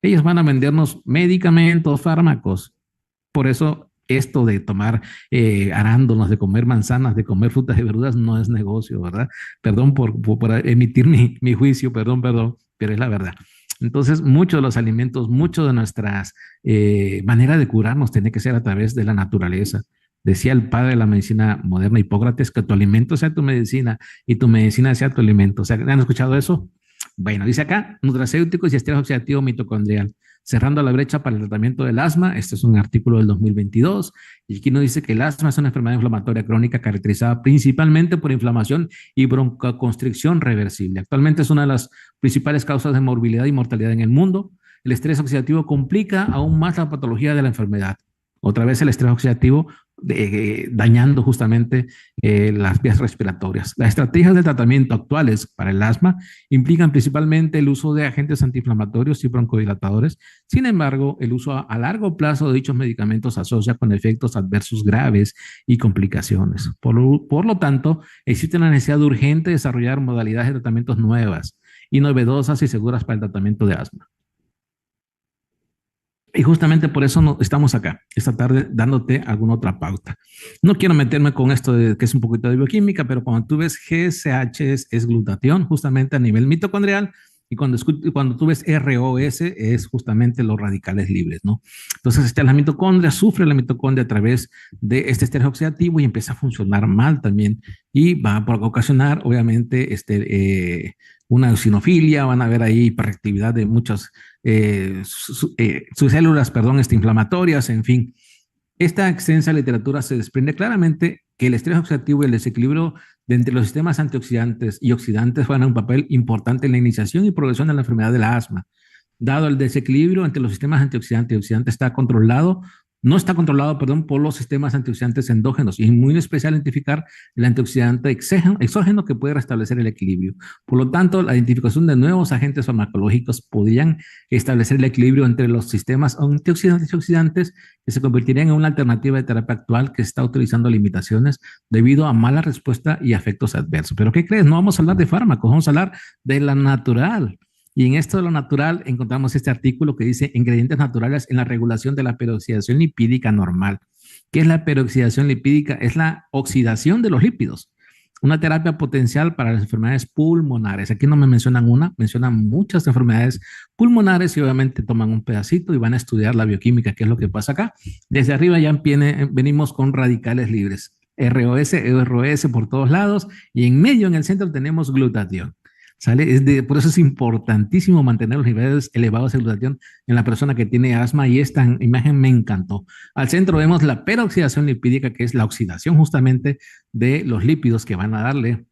Ellos van a vendernos medicamentos, fármacos. Por eso esto de tomar arándanos, de comer manzanas, de comer frutas y verduras no es negocio, ¿verdad? Perdón por emitir mi juicio, perdón, pero es la verdad. Entonces, muchos de los alimentos, mucho de nuestras maneras de curarnos tiene que ser a través de la naturaleza. Decía el padre de la medicina moderna, Hipócrates, que tu alimento sea tu medicina y tu medicina sea tu alimento. O sea, ¿han escuchado eso? Bueno, dice acá, nutracéuticos y estrés oxidativo mitocondrial, cerrando la brecha para el tratamiento del asma. Este es un artículo del 2022, y aquí nos dice que el asma es una enfermedad inflamatoria crónica caracterizada principalmente por inflamación y broncoconstricción reversible. Actualmente es una de las principales causas de morbilidad y mortalidad en el mundo. El estrés oxidativo complica aún más la patología de la enfermedad. Otra vez el estrés oxidativo dañando justamente las vías respiratorias. Las estrategias de tratamiento actuales para el asma implican principalmente el uso de agentes antiinflamatorios y broncodilatadores. Sin embargo, el uso a largo plazo de dichos medicamentos se asocia con efectos adversos graves y complicaciones. Por lo tanto, existe una necesidad urgente de desarrollar modalidades de tratamientos nuevas y novedosas y seguras para el tratamiento de asma. Y justamente por eso estamos acá esta tarde dándote alguna otra pauta. No quiero meterme con esto de que es un poquito de bioquímica, pero cuando tú ves GSH es glutatión justamente a nivel mitocondrial, Y cuando tú ves ROS es justamente los radicales libres, ¿no? Entonces, la mitocondria sufre la mitocondria a través de este estrés oxidativo y empieza a funcionar mal también y va a ocasionar, obviamente, una eosinofilia, van a haber ahí hiperactividad de muchas sus células, perdón, inflamatorias, en fin. Esta extensa literatura se desprende claramente que el estrés oxidativo y el desequilibrio de entre los sistemas antioxidantes y oxidantes juegan un papel importante en la iniciación y progresión de la enfermedad del asma. Dado el desequilibrio entre los sistemas antioxidantes y oxidantes no está controlado, perdón, por los sistemas antioxidantes endógenos y es muy especial identificar el antioxidante exógeno que puede restablecer el equilibrio. Por lo tanto, la identificación de nuevos agentes farmacológicos podrían establecer el equilibrio entre los sistemas antioxidantes y oxidantes que se convertirían en una alternativa de terapia actual que está utilizando limitaciones debido a mala respuesta y efectos adversos. Pero ¿qué crees? No vamos a hablar de fármacos, vamos a hablar de la natural. Y en esto de lo natural encontramos este artículo que dice ingredientes naturales en la regulación de la peroxidación lipídica normal. ¿Qué es la peroxidación lipídica? Es la oxidación de los lípidos. Una terapia potencial para las enfermedades pulmonares. Aquí no me mencionan una, mencionan muchas enfermedades pulmonares y obviamente toman un pedacito y van a estudiar la bioquímica, qué es lo que pasa acá. Desde arriba ya venimos con radicales libres. ROS, ROS por todos lados y en medio, en el centro, tenemos glutatión. ¿Sale? Por eso es importantísimo mantener los niveles elevados de glutatión en la persona que tiene asma y esta imagen me encantó. Al centro vemos la peroxidación lipídica, que es la oxidación justamente de los lípidos que van a darle,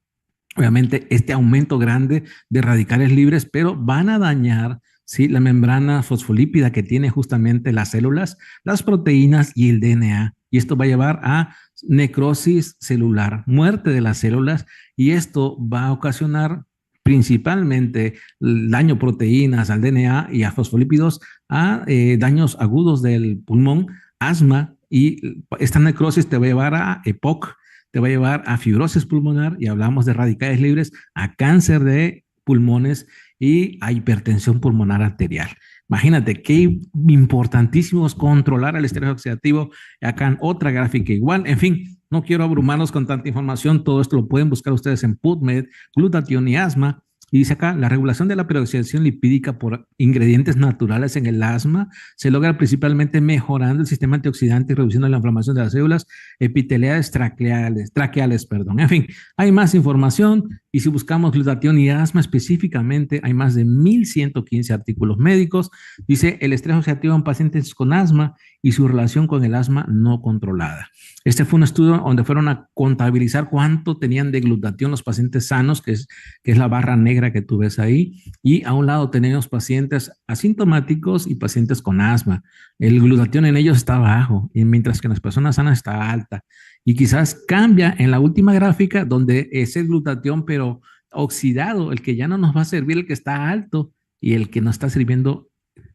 obviamente, este aumento grande de radicales libres, pero van a dañar, ¿sí?, la membrana fosfolípida que tiene justamente las células, las proteínas y el DNA. Y esto va a llevar a necrosis celular, muerte de las células, y esto va a ocasionar principalmente daño a proteínas, al DNA y a fosfolípidos, a daños agudos del pulmón, asma, y esta necrosis te va a llevar a EPOC, te va a llevar a fibrosis pulmonar, y hablamos de radicales libres, a cáncer de pulmones y a hipertensión pulmonar arterial. Imagínate qué importantísimo es controlar el estrés oxidativo. Acá en otra gráfica igual. En fin, no quiero abrumarlos con tanta información. Todo esto lo pueden buscar ustedes en PubMed, glutatión y asma. Y dice acá, la regulación de la peroxidación lipídica por ingredientes naturales en el asma se logra principalmente mejorando el sistema antioxidante y reduciendo la inflamación de las células epiteliales traqueales, perdón. En fin, hay más información y si buscamos glutatión y asma específicamente, hay más de 1115 artículos médicos. Dice el estrés oxidativo en pacientes con asma y su relación con el asma no controlada. Este fue un estudio donde fueron a contabilizar cuánto tenían de glutatión los pacientes sanos, que es la barra negra que tú ves ahí, y a un lado tenemos pacientes asintomáticos y pacientes con asma. El glutatión en ellos está bajo, y mientras que en las personas sanas está alta. Y quizás cambia en la última gráfica, donde es el glutatión, pero oxidado, el que ya no nos va a servir, el que está alto, y el que nos está sirviendo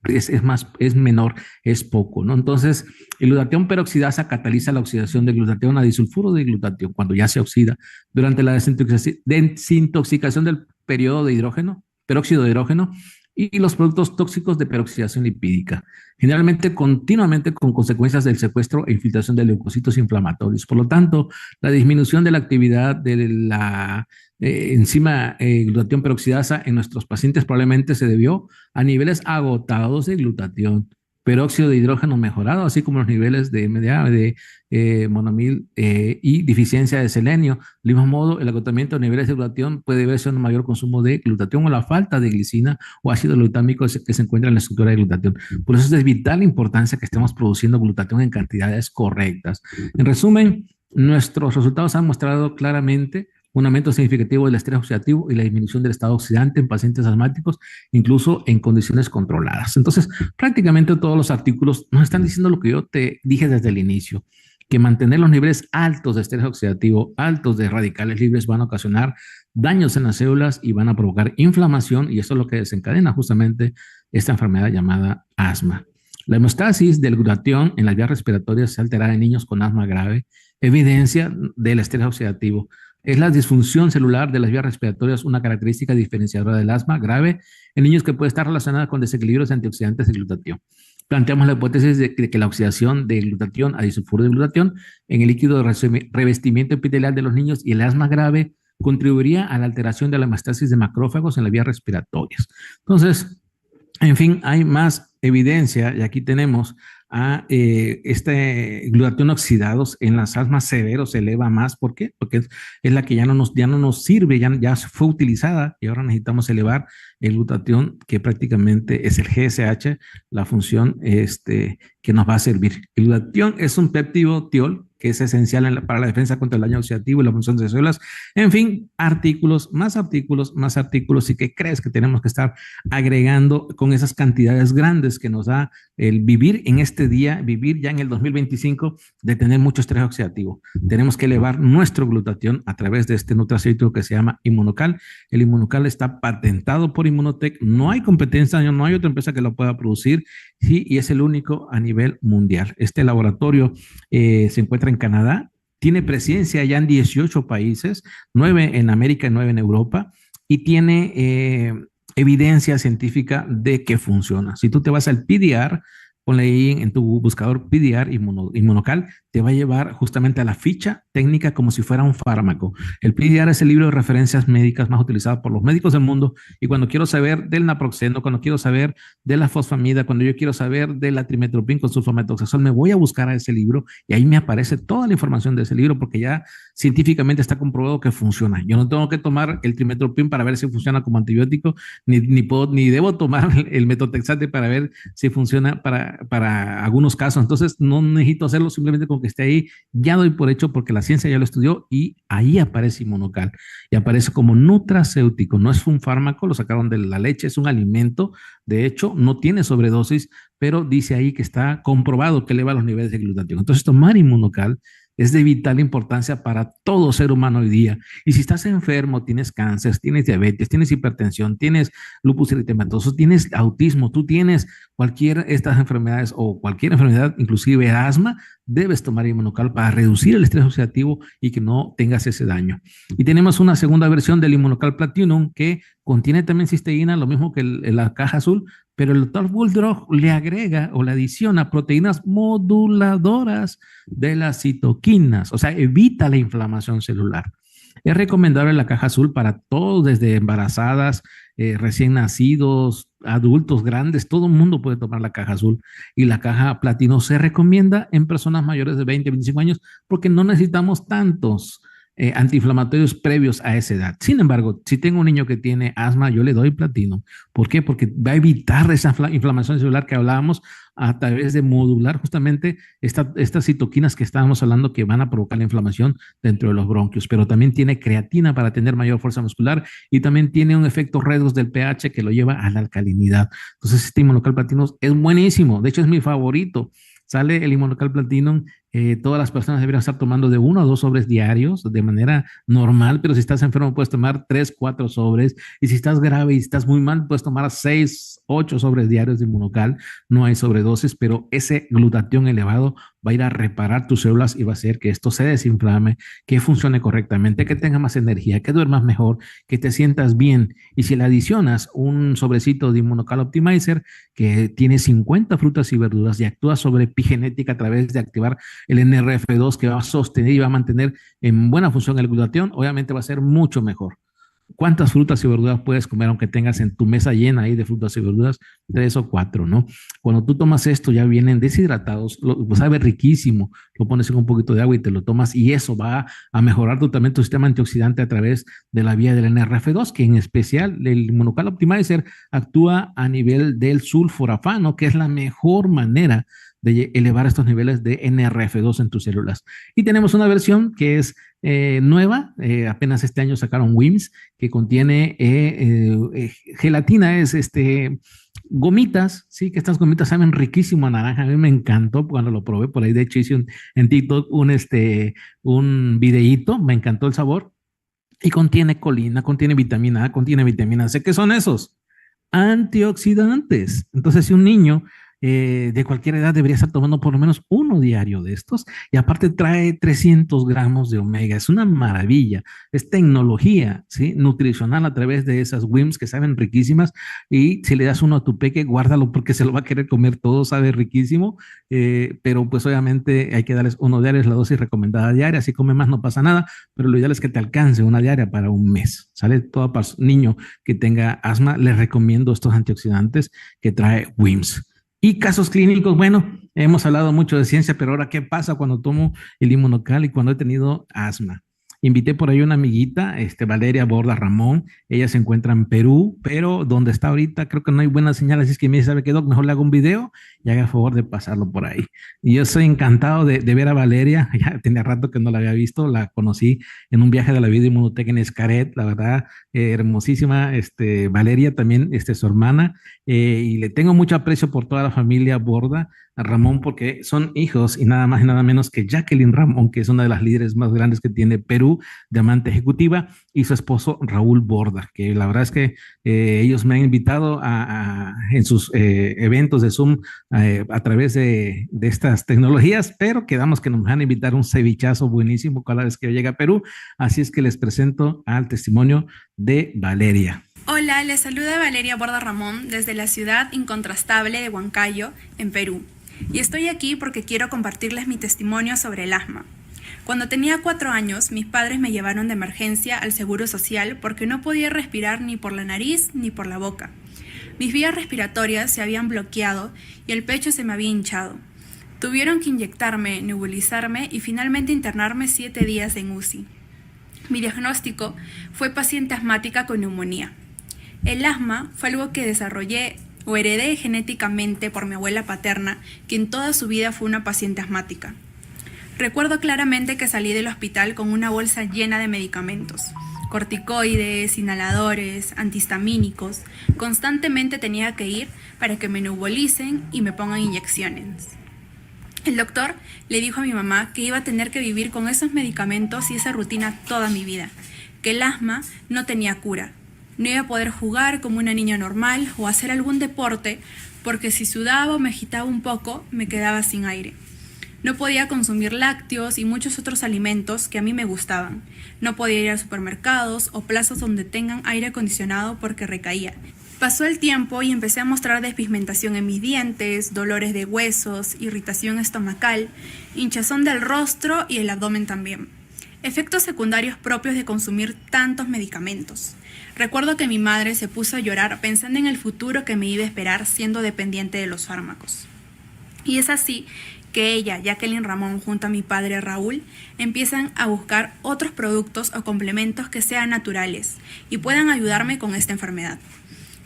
es menor, es poco, ¿no? Entonces, el glutatión peroxidasa cataliza la oxidación de glutatión a disulfuro de glutatión cuando ya se oxida durante la desintoxicación del periodo de hidrógeno, peróxido de hidrógeno, y los productos tóxicos de peroxidación lipídica, generalmente continuamente con consecuencias del secuestro e infiltración de leucocitos inflamatorios. Por lo tanto, la disminución de la actividad de la enzima glutatión peroxidasa en nuestros pacientes probablemente se debió a niveles agotados de glutatión, peróxido de hidrógeno mejorado, así como los niveles de MDA, de monomil y deficiencia de selenio. Del mismo modo, el agotamiento de niveles de glutatión puede deberse a un mayor consumo de glutatión o la falta de glicina o ácido glutámico que se encuentra en la estructura de glutatión. Por eso es de vital importancia que estemos produciendo glutatión en cantidades correctas. En resumen, nuestros resultados han mostrado claramente un aumento significativo del estrés oxidativo y la disminución del estado oxidante en pacientes asmáticos, incluso en condiciones controladas. Entonces, prácticamente todos los artículos nos están diciendo lo que yo te dije desde el inicio, que mantener los niveles altos de estrés oxidativo, altos de radicales libres, van a ocasionar daños en las células y van a provocar inflamación, y eso es lo que desencadena justamente esta enfermedad llamada asma. La hemostasis del glutatión en las vías respiratorias se alterará en niños con asma grave, evidencia del estrés oxidativo. Es la disfunción celular de las vías respiratorias una característica diferenciadora del asma grave en niños que puede estar relacionada con desequilibrios antioxidantes de glutatión. Planteamos la hipótesis de que la oxidación de glutatión a disulfuro de glutatión en el líquido de revestimiento epitelial de los niños y el asma grave contribuiría a la alteración de la hemostasis de macrófagos en las vías respiratorias. Entonces, en fin, hay más evidencia y aquí tenemos a este glutatión oxidados en las asmas severos se eleva más. ¿Por qué? Porque es la que ya no nos sirve, ya fue utilizada y ahora necesitamos elevar el glutatión, que prácticamente es el GSH, la función que nos va a servir. El glutatión es un péptido tiol que es esencial para la defensa contra el daño oxidativo y la función de células. En fin, más artículos, y que crees que tenemos que estar agregando con esas cantidades grandes que nos da el vivir en este día, vivir ya en el 2025, de tener mucho estrés oxidativo. Tenemos que elevar nuestro glutatión a través de este nutracéutico que se llama Inmunocal. El Inmunocal está patentado por Immunotech, no hay competencia, no hay otra empresa que lo pueda producir, sí, y es el único a nivel mundial. Este laboratorio se encuentra en Canadá, tiene presencia ya en 18 países, 9 en América y 9 en Europa, y tiene evidencia científica de que funciona. Si tú te vas al PDR, ponle ahí en tu buscador PDR Inmunocal, te va a llevar justamente a la ficha técnica como si fuera un fármaco. El PDR es el libro de referencias médicas más utilizado por los médicos del mundo, y cuando quiero saber del naproxeno, cuando quiero saber de la fosfamida, cuando yo quiero saber de la trimetoprim con sulfametoxazol, me voy a buscar a ese libro y ahí me aparece toda la información de ese libro porque ya científicamente está comprobado que funciona. Yo no tengo que tomar el trimetoprim para ver si funciona como antibiótico, ni debo tomar el metotrexate para ver si funciona para algunos casos. Entonces no necesito hacerlo simplemente con que esté ahí, ya doy por hecho porque la ciencia ya lo estudió y ahí aparece Inmunocal y aparece como nutracéutico. No es un fármaco, lo sacaron de la leche, es un alimento. De hecho, no tiene sobredosis, pero dice ahí que está comprobado que eleva los niveles de glutatión. Entonces, tomar Inmunocal es de vital importancia para todo ser humano hoy día. Y si estás enfermo, tienes cáncer, tienes diabetes, tienes hipertensión, tienes lupus eritematoso, tienes autismo, tú tienes cualquiera de estas enfermedades o cualquier enfermedad, inclusive asma, debes tomar Inmunocal para reducir el estrés oxidativo y que no tengas ese daño. Y tenemos una segunda versión del Inmunocal Platinum que contiene también cisteína, lo mismo que la caja azul, pero el doctor Bulldog le agrega o le adiciona proteínas moduladoras de las citoquinas, o sea, evita la inflamación celular. Es recomendable la caja azul para todos, desde embarazadas, recién nacidos, adultos grandes, todo el mundo puede tomar la caja azul. Y la caja platino se recomienda en personas mayores de 20, 25 años porque no necesitamos tantos antiinflamatorios previos a esa edad. Sin embargo, si tengo un niño que tiene asma, yo le doy platino. ¿Por qué? Porque va a evitar esa inflamación celular que hablábamos a través de modular justamente estas citoquinas que estábamos hablando que van a provocar la inflamación dentro de los bronquios, pero también tiene creatina para tener mayor fuerza muscular y también tiene un efecto redox del pH que lo lleva a la alcalinidad. Entonces, este Inmunocal Platinum es buenísimo, de hecho es mi favorito. Sale el Inmunocal Platinum, todas las personas deberían estar tomando de 1 a 2 sobres diarios de manera normal, pero si estás enfermo puedes tomar 3, 4 sobres, y si estás grave y estás muy mal puedes tomar 6, 8 sobres diarios de Inmunocal. No hay sobredosis, pero ese glutatión elevado va a ir a reparar tus células y va a hacer que esto se desinflame, que funcione correctamente, que tenga más energía, que duermas mejor, que te sientas bien. Y si le adicionas un sobrecito de Inmunocal Optimizer que tiene 50 frutas y verduras y actúa sobre epigenética a través de activar el NRF2 que va a sostener y va a mantener en buena función el glutatión, obviamente va a ser mucho mejor. ¿Cuántas frutas y verduras puedes comer aunque tengas en tu mesa llena ahí de frutas y verduras? 3 o 4, ¿no? Cuando tú tomas esto ya vienen deshidratados, sabe riquísimo, lo pones en un poquito de agua y te lo tomas y eso va a mejorar también tu sistema antioxidante a través de la vía del NRF2, que en especial el Inmunocal Optimizer actúa a nivel del sulforafano, que es la mejor manera de elevar estos niveles de NRF2 en tus células. Y tenemos una versión que es nueva, apenas este año sacaron WIMS, que contiene gelatina, es gomitas, sí, que estas gomitas saben riquísimo a naranja. A mí me encantó cuando lo probé por ahí. De hecho, hice en TikTok un videíto, me encantó el sabor. Y contiene colina, contiene vitamina A, contiene vitamina C. ¿Qué son esos? Antioxidantes. Entonces, si un niño de cualquier edad debería estar tomando por lo menos uno diario de estos. Y aparte trae 300 gramos de omega. Es una maravilla. Es tecnología, ¿sí? Nutricional a través de esas WIMS que saben riquísimas. Y si le das uno a tu peque, guárdalo porque se lo va a querer comer todo, sabe riquísimo. Pero pues obviamente hay que darles uno diario, es la dosis recomendada diaria. Si come más no pasa nada, pero lo ideal es que te alcance una diaria para un mes. ¿Sale? Todo para niño que tenga asma, les recomiendo estos antioxidantes que trae WIMS. Y casos clínicos, bueno, hemos hablado mucho de ciencia, pero ahora, ¿qué pasa cuando tomo el inmunocal y cuando he tenido asma? Invité por ahí una amiguita, Valeria Borda Ramón. Ella se encuentra en Perú, pero donde está ahorita creo que no hay buena señal, así es que me dice, ¿sabe qué, Doc? Mejor le hago un video y haga favor de pasarlo por ahí. Y yo soy encantado de ver a Valeria. Ya tenía rato que no la había visto, la conocí en un viaje de la vida inmunoteca en Escaret, la verdad, hermosísima. Valeria también, su hermana, y le tengo mucho aprecio por toda la familia Borda a Ramón porque son hijos y nada más y nada menos que Jacqueline Ramón, que es una de las líderes más grandes que tiene Perú, diamante ejecutiva, y su esposo Raúl Borda, que la verdad es que ellos me han invitado en sus eventos de Zoom a través de estas tecnologías, pero quedamos que nos van a invitar un cevichazo buenísimo cada vez que yo llegue a Perú, así es que les presento al testimonio de Valeria. Hola, les saluda Valeria Borda Ramón desde la ciudad incontrastable de Huancayo, en Perú. Y estoy aquí porque quiero compartirles mi testimonio sobre el asma. Cuando tenía 4 años, mis padres me llevaron de emergencia al Seguro Social porque no podía respirar ni por la nariz ni por la boca. Mis vías respiratorias se habían bloqueado y el pecho se me había hinchado. Tuvieron que inyectarme, nebulizarme y finalmente internarme 7 días en UCI. Mi diagnóstico fue paciente asmática con neumonía. El asma fue algo que desarrollé o heredé genéticamente por mi abuela paterna, quien toda su vida fue una paciente asmática. Recuerdo claramente que salí del hospital con una bolsa llena de medicamentos, corticoides, inhaladores, antihistamínicos. Constantemente tenía que ir para que me nebulicen y me pongan inyecciones. El doctor le dijo a mi mamá que iba a tener que vivir con esos medicamentos y esa rutina toda mi vida, que el asma no tenía cura. No iba a poder jugar como una niña normal o hacer algún deporte porque si sudaba o me agitaba un poco me quedaba sin aire. No podía consumir lácteos y muchos otros alimentos que a mí me gustaban. No podía ir a supermercados o plazas donde tengan aire acondicionado porque recaía. Pasó el tiempo y empecé a mostrar despigmentación en mis dientes, dolores de huesos, irritación estomacal, hinchazón del rostro y el abdomen también. Efectos secundarios propios de consumir tantos medicamentos. Recuerdo que mi madre se puso a llorar pensando en el futuro que me iba a esperar siendo dependiente de los fármacos. Y es así que ella, Jacqueline Ramón, junto a mi padre Raúl, empiezan a buscar otros productos o complementos que sean naturales y puedan ayudarme con esta enfermedad.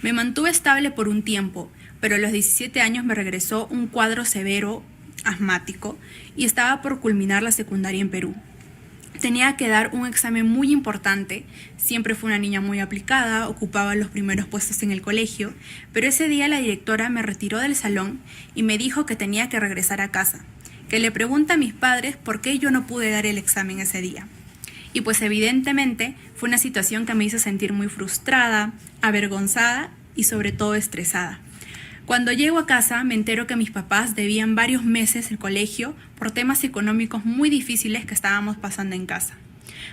Me mantuve estable por un tiempo, pero a los 17 años me regresó un cuadro severo asmático y estaba por culminar la secundaria en Perú. Tenía que dar un examen muy importante, siempre fui una niña muy aplicada, ocupaba los primeros puestos en el colegio, pero ese día la directora me retiró del salón y me dijo que tenía que regresar a casa, que le pregunta a mis padres por qué yo no pude dar el examen ese día. Y pues evidentemente fue una situación que me hizo sentir muy frustrada, avergonzada y sobre todo estresada. Cuando llego a casa me entero que mis papás debían varios meses el colegio por temas económicos muy difíciles que estábamos pasando en casa.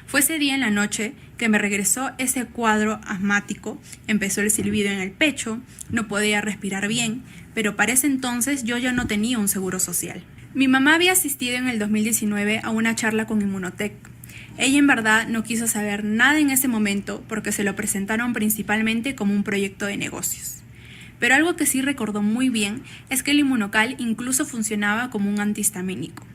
Fue ese día en la noche que me regresó ese cuadro asmático, empezó el silbido en el pecho, no podía respirar bien, pero para ese entonces yo ya no tenía un seguro social. Mi mamá había asistido en el 2019 a una charla con Inmunotech. Ella en verdad no quiso saber nada en ese momento porque se lo presentaron principalmente como un proyecto de negocios. Pero algo que sí recordó muy bien es que el Inmunocal incluso funcionaba como un antihistamínico.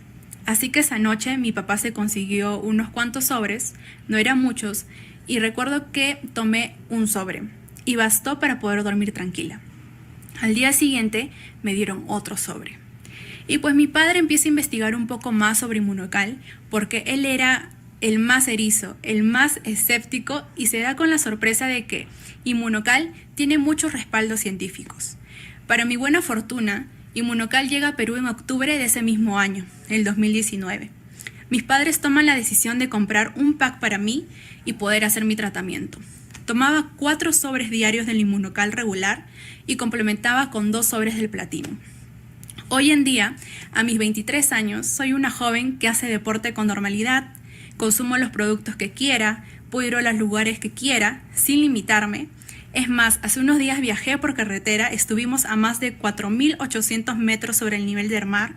Así que esa noche mi papá se consiguió unos cuantos sobres, no eran muchos, y recuerdo que tomé un sobre y bastó para poder dormir tranquila. Al día siguiente me dieron otro sobre. Y pues mi padre empieza a investigar un poco más sobre Inmunocal porque él era el más erizo, el más escéptico y se da con la sorpresa de que Inmunocal tiene muchos respaldos científicos. Para mi buena fortuna, Inmunocal llega a Perú en octubre de ese mismo año, el 2019. Mis padres toman la decisión de comprar un pack para mí y poder hacer mi tratamiento. Tomaba 4 sobres diarios del Inmunocal regular y complementaba con 2 sobres del platino. Hoy en día, a mis 23 años, soy una joven que hace deporte con normalidad, consumo los productos que quiera, puedo ir a los lugares que quiera, sin limitarme. Es más, hace unos días viajé por carretera, estuvimos a más de 4.800 metros sobre el nivel del mar,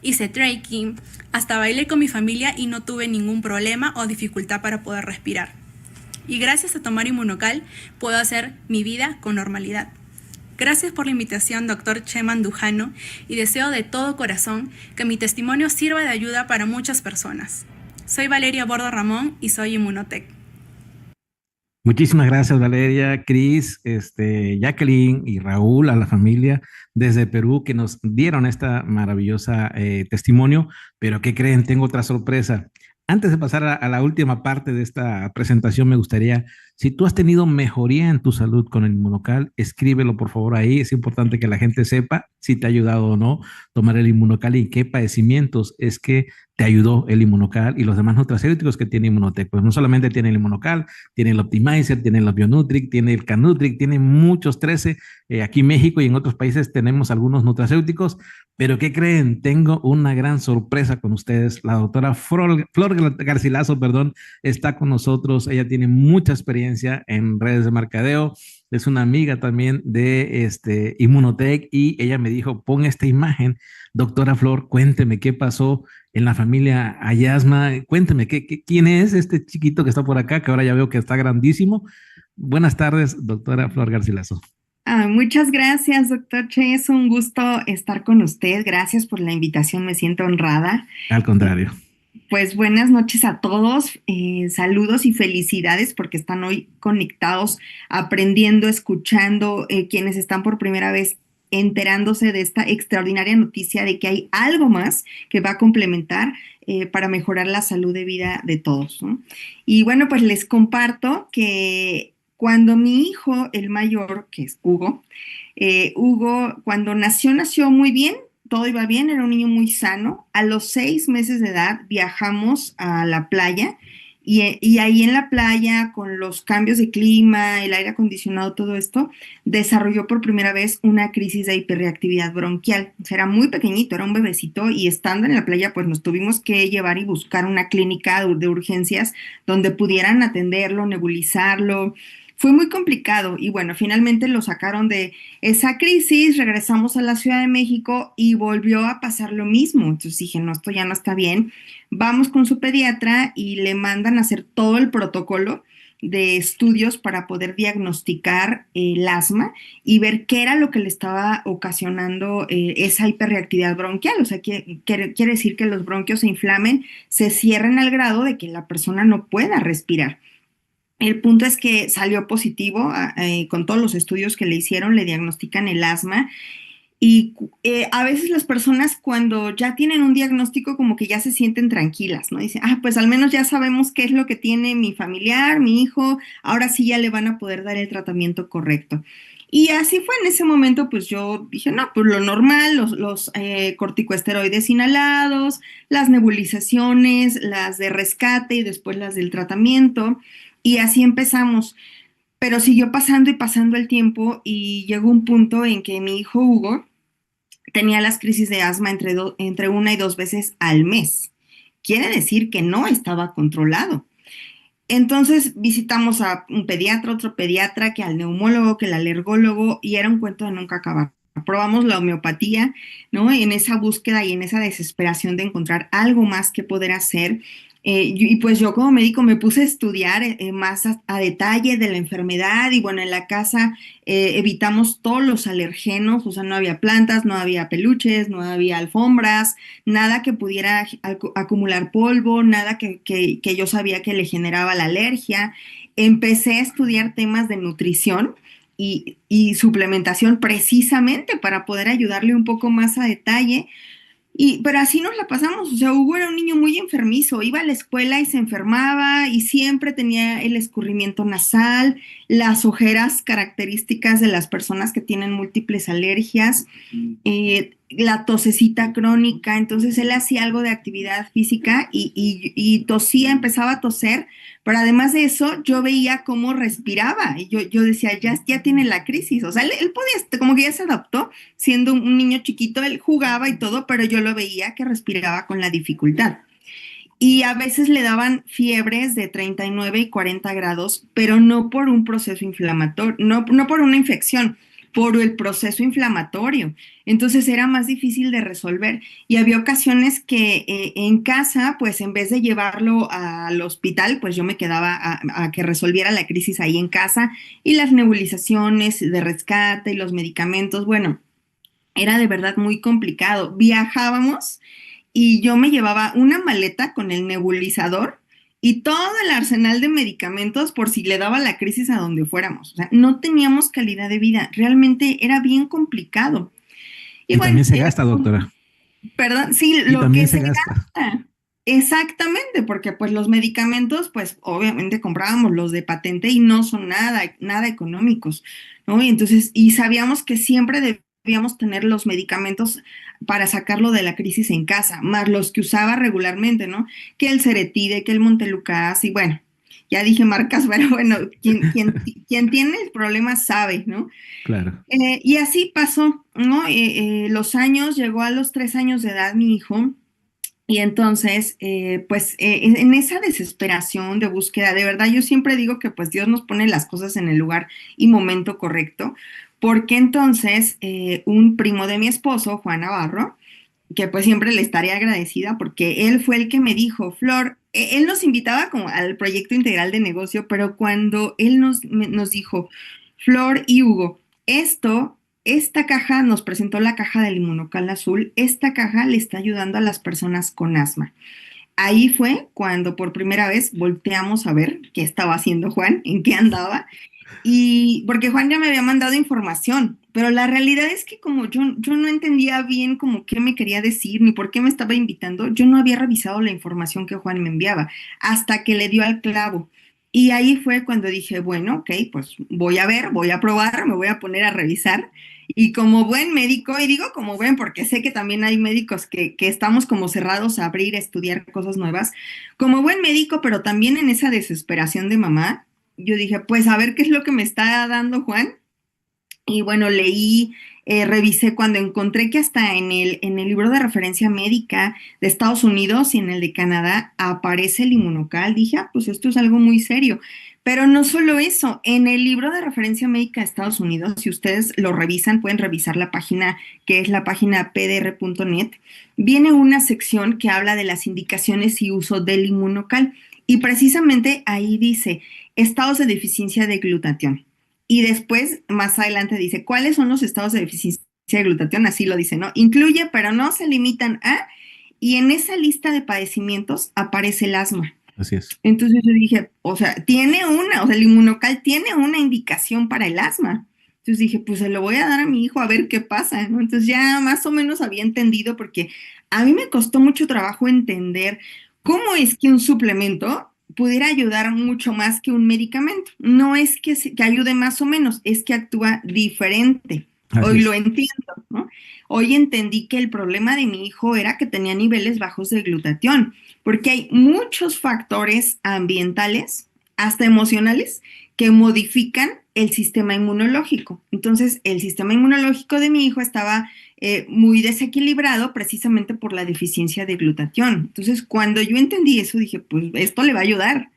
hice trekking, hasta bailé con mi familia y no tuve ningún problema o dificultad para poder respirar. Y gracias a tomar Inmunocal puedo hacer mi vida con normalidad. Gracias por la invitación, doctor Chema Andujano, y deseo de todo corazón que mi testimonio sirva de ayuda para muchas personas. Soy Valeria Borda Ramón y soy Inmunotech. Muchísimas gracias, Valeria, Cris, Jacqueline y Raúl, a la familia desde Perú que nos dieron esta maravillosa testimonio. Pero ¿qué creen? Tengo otra sorpresa. Antes de pasar a la última parte de esta presentación, me gustaría, si tú has tenido mejoría en tu salud con el Inmunocal, escríbelo por favor ahí. Es importante que la gente sepa si te ha ayudado o no tomar el Inmunocal y qué padecimientos es que te ayudó el Inmunocal y los demás nutracéuticos que tiene Inmunotech. Pues no solamente tiene el Inmunocal, tiene el Optimizer, tiene el Bionutric, tiene el Canutric, tiene muchos 13. Aquí en México y en otros países tenemos algunos nutracéuticos, pero ¿qué creen? Tengo una gran sorpresa con ustedes. La doctora Flor Garcilaso, perdón, está con nosotros. Ella tiene mucha experiencia en redes de mercadeo. Es una amiga también de Inmunotech y ella me dijo, pon esta imagen, doctora Flor, cuénteme qué pasó en la familia Ayasma. Cuénteme, ¿quién es este chiquito que está por acá, que ahora ya veo que está grandísimo? Buenas tardes, doctora Flor Garcilaso. Muchas gracias, doctor Che. Es un gusto estar con usted. Gracias por la invitación. Me siento honrada. Al contrario. Pues buenas noches a todos. Saludos y felicidades porque están hoy conectados, aprendiendo, escuchando, quienes están por primera vez enterándose de esta extraordinaria noticia de que hay algo más que va a complementar para mejorar la salud de vida de todos, ¿no? Y bueno, pues les comparto que cuando mi hijo, el mayor, que es Hugo, cuando nació muy bien, todo iba bien, era un niño muy sano. A los 6 meses de edad viajamos a la playa y ahí en la playa, con los cambios de clima, el aire acondicionado, todo esto, desarrolló por primera vez una crisis de hiperreactividad bronquial. O sea, era muy pequeñito, era un bebecito y estando en la playa, pues nos tuvimos que llevar y buscar una clínica de urgencias donde pudieran atenderlo, nebulizarlo. Fue muy complicado y bueno, finalmente lo sacaron de esa crisis, regresamos a la Ciudad de México y volvió a pasar lo mismo. Entonces dije, no, esto ya no está bien. Vamos con su pediatra y le mandan a hacer todo el protocolo de estudios para poder diagnosticar el asma y ver qué era lo que le estaba ocasionando esa hiperreactividad bronquial. O sea, quiere decir que los bronquios se inflamen, se cierren al grado de que la persona no pueda respirar. El punto es que salió positivo, con todos los estudios que le hicieron, le diagnostican el asma y a veces las personas cuando ya tienen un diagnóstico como que ya se sienten tranquilas, ¿no? Dicen, pues al menos ya sabemos qué es lo que tiene mi familiar, mi hijo, ahora sí ya le van a poder dar el tratamiento correcto. Y así fue en ese momento, pues yo dije, no, pues lo normal, los corticosteroides inhalados, las nebulizaciones, las de rescate y después las del tratamiento. Y así empezamos, pero siguió pasando y pasando el tiempo y llegó un punto en que mi hijo Hugo tenía las crisis de asma entre 1 y 2 veces al mes. Quiere decir que no estaba controlado. Entonces visitamos a un pediatra, otro pediatra, que al neumólogo, que al alergólogo, y era un cuento de nunca acabar. Probamos la homeopatía, ¿no? En esa búsqueda y en esa desesperación de encontrar algo más que poder hacer. Y pues yo como médico me puse a estudiar más a detalle de la enfermedad y bueno, en la casa evitamos todos los alergenos, o sea, no había plantas, no había peluches, no había alfombras, nada que pudiera acumular polvo, nada que yo sabía que le generaba la alergia. Empecé a estudiar temas de nutrición y suplementación precisamente para poder ayudarle un poco más a detalle. Pero así nos la pasamos, o sea, Hugo era un niño muy enfermizo, iba a la escuela y se enfermaba y siempre tenía el escurrimiento nasal, las ojeras características de las personas que tienen múltiples alergias. la tosecita crónica, entonces él hacía algo de actividad física y tosía, empezaba a toser, pero además de eso yo veía cómo respiraba y yo decía, ya tiene la crisis, o sea, él podía, como que ya se adaptó, siendo un niño chiquito, él jugaba y todo, pero yo lo veía que respiraba con la dificultad. Y a veces le daban fiebres de 39 y 40 grados, pero no por un proceso inflamatorio, no por una infección, por el proceso inflamatorio. Entonces era más difícil de resolver. Y había ocasiones que en casa, pues en vez de llevarlo al hospital, pues yo me quedaba a que resolviera la crisis ahí en casa y las nebulizaciones de rescate y los medicamentos. Bueno, era de verdad muy complicado. Viajábamos y yo me llevaba una maleta con el nebulizador y todo el arsenal de medicamentos por si le daba la crisis a donde fuéramos. O sea, no teníamos calidad de vida, realmente era bien complicado. Y Y bueno, también se gasta, doctora. perdón, sí, Y lo que también se se gasta. gasta. Exactamente, porque pues los medicamentos, pues obviamente comprábamos los de patente y no son nada económicos, ¿no? Y entonces, y sabíamos que siempre debíamos tener los medicamentos para sacarlo de la crisis en casa, más los que usaba regularmente, ¿no? Que el Ceretide, que el Montelukast, y bueno, ya dije marcas, pero bueno, quien tiene el problema sabe, ¿no? Claro. Y así pasó, ¿no? Los años, llegó a los 3 años de edad mi hijo. Y entonces, pues en esa desesperación de búsqueda, de verdad yo siempre digo que pues Dios nos pone las cosas en el lugar y momento correcto, porque entonces un primo de mi esposo, Juan Navarro, que pues siempre le estaré agradecida porque él fue el que me dijo, Flor, él nos invitaba como al proyecto integral de negocio, pero cuando él nos dijo, Flor y Hugo, esta caja nos presentó la caja del Inmunocal Azul, esta caja le está ayudando a las personas con asma. Ahí fue cuando por primera vez volteamos a ver qué estaba haciendo Juan, en qué andaba, y porque Juan ya me había mandado información, pero la realidad es que como yo no entendía bien como qué me quería decir ni por qué me estaba invitando, yo no había revisado la información que Juan me enviaba hasta que le dio al clavo. Y ahí fue cuando dije, bueno, ok, pues voy a ver, voy a probar, me voy a poner a revisar. Y como buen médico, y digo como buen porque sé que también hay médicos que estamos como cerrados a abrir, a estudiar cosas nuevas, como buen médico, pero también en esa desesperación de mamá, yo dije, pues a ver qué es lo que me está dando Juan. Y bueno, leí, revisé cuando encontré que hasta en el libro de referencia médica de Estados Unidos y en el de Canadá aparece el inmunocal. Dije, ah, pues esto es algo muy serio. Pero no solo eso, en el libro de referencia médica de Estados Unidos, si ustedes lo revisan, pueden revisar la página que es la página pdr.net, viene una sección que habla de las indicaciones y uso del inmunocal. Y precisamente ahí dice estados de deficiencia de glutatión. Y después, más adelante dice, ¿cuáles son los estados de deficiencia de glutatión? Así lo dice, ¿no? Incluye, pero no se limitan a, y en esa lista de padecimientos aparece el asma. Así es. Entonces yo dije, o sea, el inmunocal tiene una indicación para el asma. Entonces dije, pues se lo voy a dar a mi hijo a ver qué pasa, ¿no? Entonces ya más o menos había entendido porque a mí me costó mucho trabajo entender cómo es que un suplemento pudiera ayudar mucho más que un medicamento. No es que ayude más o menos, es que actúa diferente. Así Hoy lo es. entiendo, ¿no? Hoy entendí que el problema de mi hijo era que tenía niveles bajos de glutatión, porque hay muchos factores ambientales, hasta emocionales, que modifican el sistema inmunológico. Entonces, el sistema inmunológico de mi hijo estaba muy desequilibrado precisamente por la deficiencia de glutatión. Entonces, cuando yo entendí eso, dije, pues esto le va a ayudar.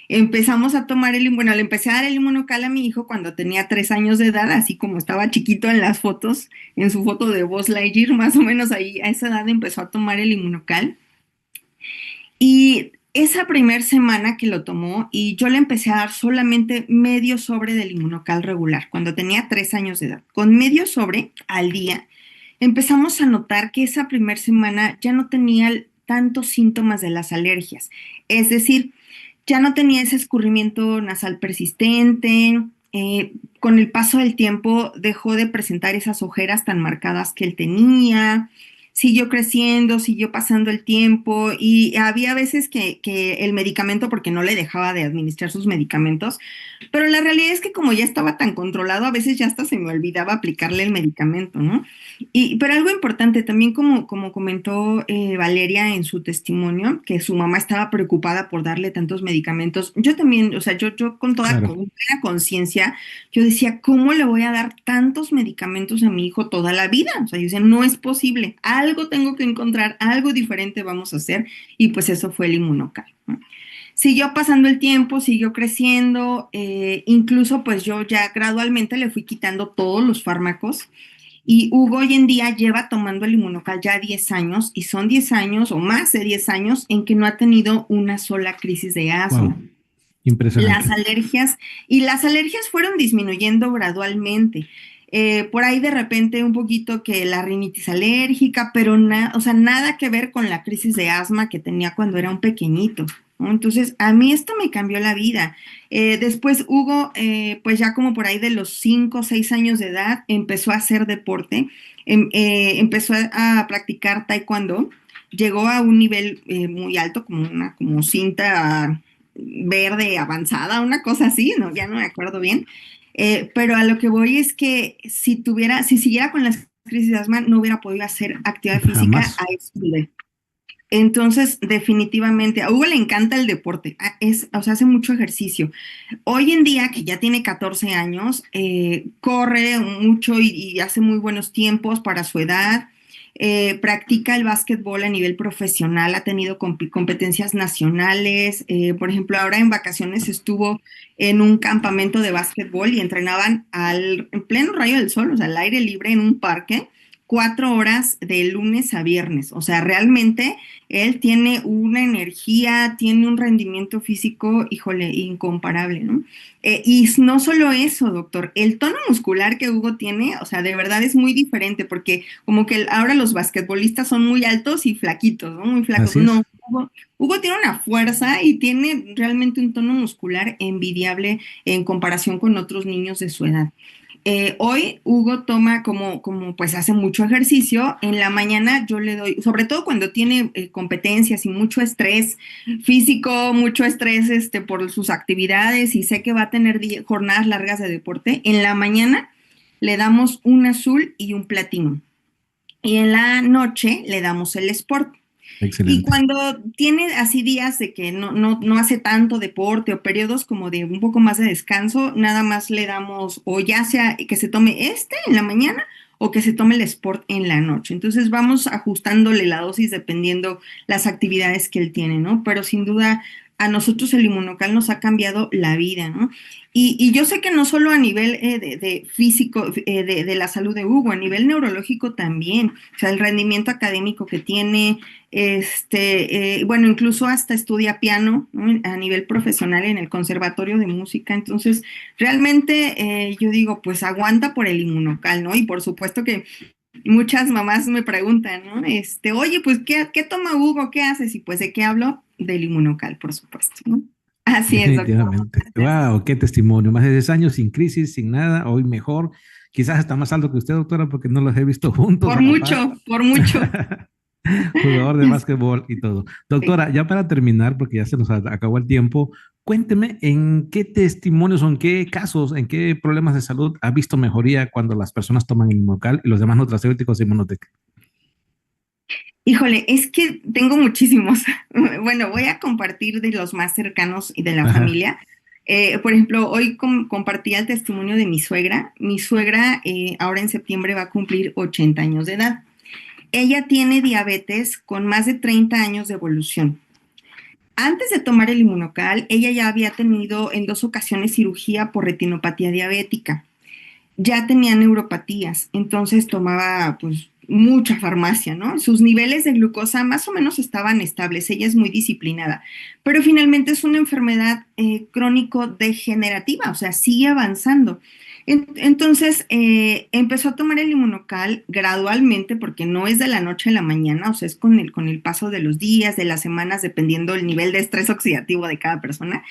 Empezamos a tomar le empecé a dar el inmunocal a mi hijo cuando tenía 3 años de edad, así como estaba chiquito en las fotos, en su foto de Buzz Lightyear, más o menos ahí a esa edad empezó a tomar el inmunocal. Y esa primera semana que lo tomó, y yo le empecé a dar solamente medio sobre del inmunocal regular, cuando tenía 3 años de edad. Con medio sobre al día, empezamos a notar que esa primera semana ya no tenía tantos síntomas de las alergias. Es decir, ya no tenía ese escurrimiento nasal persistente. Con el paso del tiempo dejó de presentar esas ojeras tan marcadas que él tenía. siguió creciendo, siguió pasando el tiempo y había veces que el medicamento, porque no le dejaba de administrar sus medicamentos, pero la realidad es que como ya estaba tan controlado, a veces ya hasta se me olvidaba aplicarle el medicamento, ¿no? Pero algo importante también, como comentó Valeria en su testimonio, que su mamá estaba preocupada por darle tantos medicamentos, yo también, o sea, yo Claro, con plena conciencia, yo decía, ¿cómo le voy a dar tantos medicamentos a mi hijo toda la vida? O sea, yo decía, no es posible, algo tengo que encontrar, algo diferente vamos a hacer, y pues eso fue el inmunocal, ¿no? Siguió pasando el tiempo, siguió creciendo, incluso pues yo ya gradualmente le fui quitando todos los fármacos y Hugo hoy en día lleva tomando el inmunocal ya 10 años y son 10 años o más de 10 años en que no ha tenido una sola crisis de wow, asma. Las impresionante. alergias, y las alergias fueron disminuyendo gradualmente. Por ahí de repente un poquito que la rinitis alérgica, pero o sea, nada que ver con la crisis de asma que tenía cuando era un pequeñito, ¿no? Entonces, a mí esto me cambió la vida. Después Hugo, pues ya como por ahí de los 5 o 6 años de edad, empezó a hacer deporte, empezó a practicar taekwondo, llegó a un nivel muy alto, como cinta verde avanzada, una cosa así, no, ya no me acuerdo bien. Pero a lo que voy es que si siguiera con las crisis de asma, no hubiera podido hacer actividad física a Jamás. ese nivel. Entonces, definitivamente, a Hugo le encanta el deporte, o sea, hace mucho ejercicio. Hoy en día, que ya tiene 14 años, corre mucho y hace muy buenos tiempos para su edad. Practica el básquetbol a nivel profesional, ha tenido competencias nacionales. Por ejemplo, ahora en vacaciones estuvo en un campamento de básquetbol y entrenaban en pleno rayo del sol, o sea, al aire libre en un parque, 4 horas de lunes a viernes. O sea, realmente él tiene una energía, tiene un rendimiento físico, híjole, incomparable, ¿no? Y no solo eso, doctor, el tono muscular que Hugo tiene, o sea, de verdad es muy diferente porque como que ahora los basquetbolistas son muy altos y flaquitos, ¿no? Muy flacos. Así No, es. Hugo tiene una fuerza y tiene realmente un tono muscular envidiable en comparación con otros niños de su edad. Hoy Hugo toma como pues hace mucho ejercicio, en la mañana yo le doy, sobre todo cuando tiene competencias y mucho estrés físico, mucho estrés por sus actividades y sé que va a tener jornadas largas de deporte, en la mañana le damos un azul y un platino y en la noche le damos el sport. Y Excelente. cuando tiene así días de que no hace tanto deporte o periodos como de un poco más de descanso, nada más le damos o ya sea que se tome en la mañana o que se tome el sport en la noche. Entonces vamos ajustándole la dosis dependiendo las actividades que él tiene, ¿no? Pero sin duda a nosotros el inmunocal nos ha cambiado la vida, ¿no? Y yo sé que no solo a nivel de físico, de la salud de Hugo, a nivel neurológico también, o sea, el rendimiento académico que tiene, bueno, incluso hasta estudia piano, ¿no? A nivel profesional en el Conservatorio de Música. Entonces, realmente yo digo, pues aguanta por el inmunocal, ¿no? Y por supuesto que muchas mamás me preguntan, ¿no? Oye, pues, ¿qué toma Hugo? ¿Qué haces? Y pues, ¿de qué hablo? Del inmunocal, por supuesto, ¿no? Así es, doctor. Definitivamente. Wow, qué testimonio. Más de 10 años sin crisis, sin nada, hoy mejor. Quizás está más alto que usted, doctora, porque no los he visto juntos Por a la par. mucho, por mucho. Jugador de básquetbol y todo. Sí. Doctora, ya para terminar, porque ya se nos acabó el tiempo, cuénteme en qué testimonios o en qué casos, en qué problemas de salud ha visto mejoría cuando las personas toman el Inmunocal y los demás nutracéuticos de Inmunotech. Híjole, es que tengo muchísimos. Bueno, voy a compartir de los más cercanos y de la Ajá, familia. Por ejemplo, hoy compartí el testimonio de mi suegra. Mi suegra ahora en septiembre va a cumplir 80 años de edad. Ella tiene diabetes con más de 30 años de evolución. Antes de tomar el inmunocal, ella ya había tenido en 2 ocasiones cirugía por retinopatía diabética. Ya tenía neuropatías, entonces tomaba pues mucha farmacia, ¿no? Sus niveles de glucosa más o menos estaban estables, ella es muy disciplinada, pero finalmente es una enfermedad crónico-degenerativa, o sea, sigue avanzando. Entonces empezó a tomar el inmunocal gradualmente porque no es de la noche a la mañana, o sea, es con el paso de los días, de las semanas, dependiendo del nivel de estrés oxidativo de cada persona.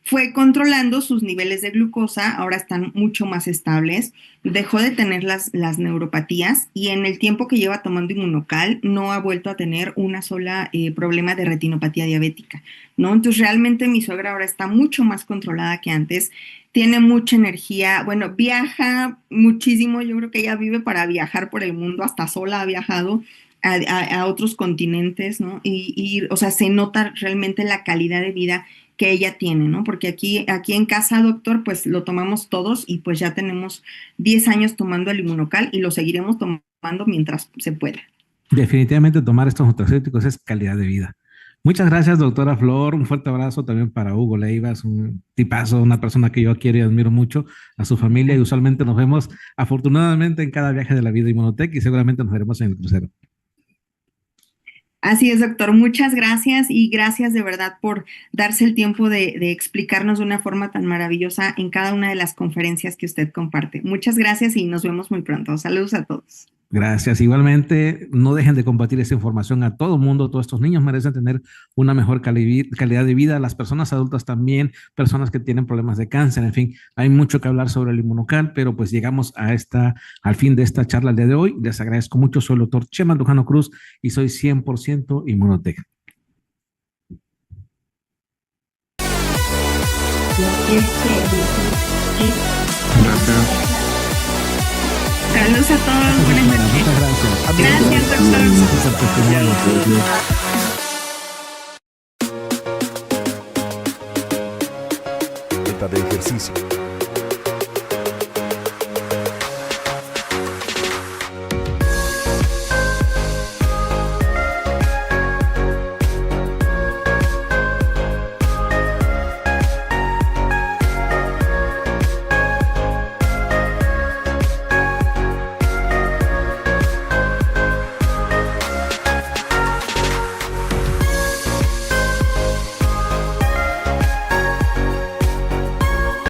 fue controlando sus niveles de glucosa, ahora están mucho más estables, dejó de tener las neuropatías y en el tiempo que lleva tomando Inmunocal no ha vuelto a tener una sola problema de retinopatía diabética, ¿no? Entonces realmente mi suegra ahora está mucho más controlada que antes, tiene mucha energía, bueno, viaja muchísimo, yo creo que ella vive para viajar por el mundo, hasta sola ha viajado a otros continentes, ¿no? O sea, se nota realmente la calidad de vida que ella tiene, ¿no? Porque aquí en casa, doctor, pues lo tomamos todos y pues ya tenemos 10 años tomando el Inmunocal y lo seguiremos tomando mientras se pueda. Definitivamente tomar estos nutracéuticos es calidad de vida. Muchas gracias, doctora Flor. Un fuerte abrazo también para Hugo Leiva, es un tipazo, una persona que yo quiero y admiro mucho, a su familia, y usualmente nos vemos afortunadamente en cada viaje de la vida Inmunotech y seguramente nos veremos en el crucero. Así es, doctor. Muchas gracias y gracias de verdad por darse el tiempo de explicarnos de una forma tan maravillosa en cada una de las conferencias que usted comparte. Muchas gracias y nos vemos muy pronto. Saludos a todos. Gracias. Igualmente, no dejen de compartir esta información a todo el mundo. Todos estos niños merecen tener una mejor calidad de vida. Las personas adultas también, personas que tienen problemas de cáncer. En fin, hay mucho que hablar sobre el Inmunocal, pero pues llegamos al fin de esta charla el día de hoy. Les agradezco mucho. Soy el doctor Chema Lujano Cruz y soy 100% Inmunotech. Gracias. Saludos a todos, buenas noches. Muchas gracias. Gracias, doctor. Dieta de ejercicio.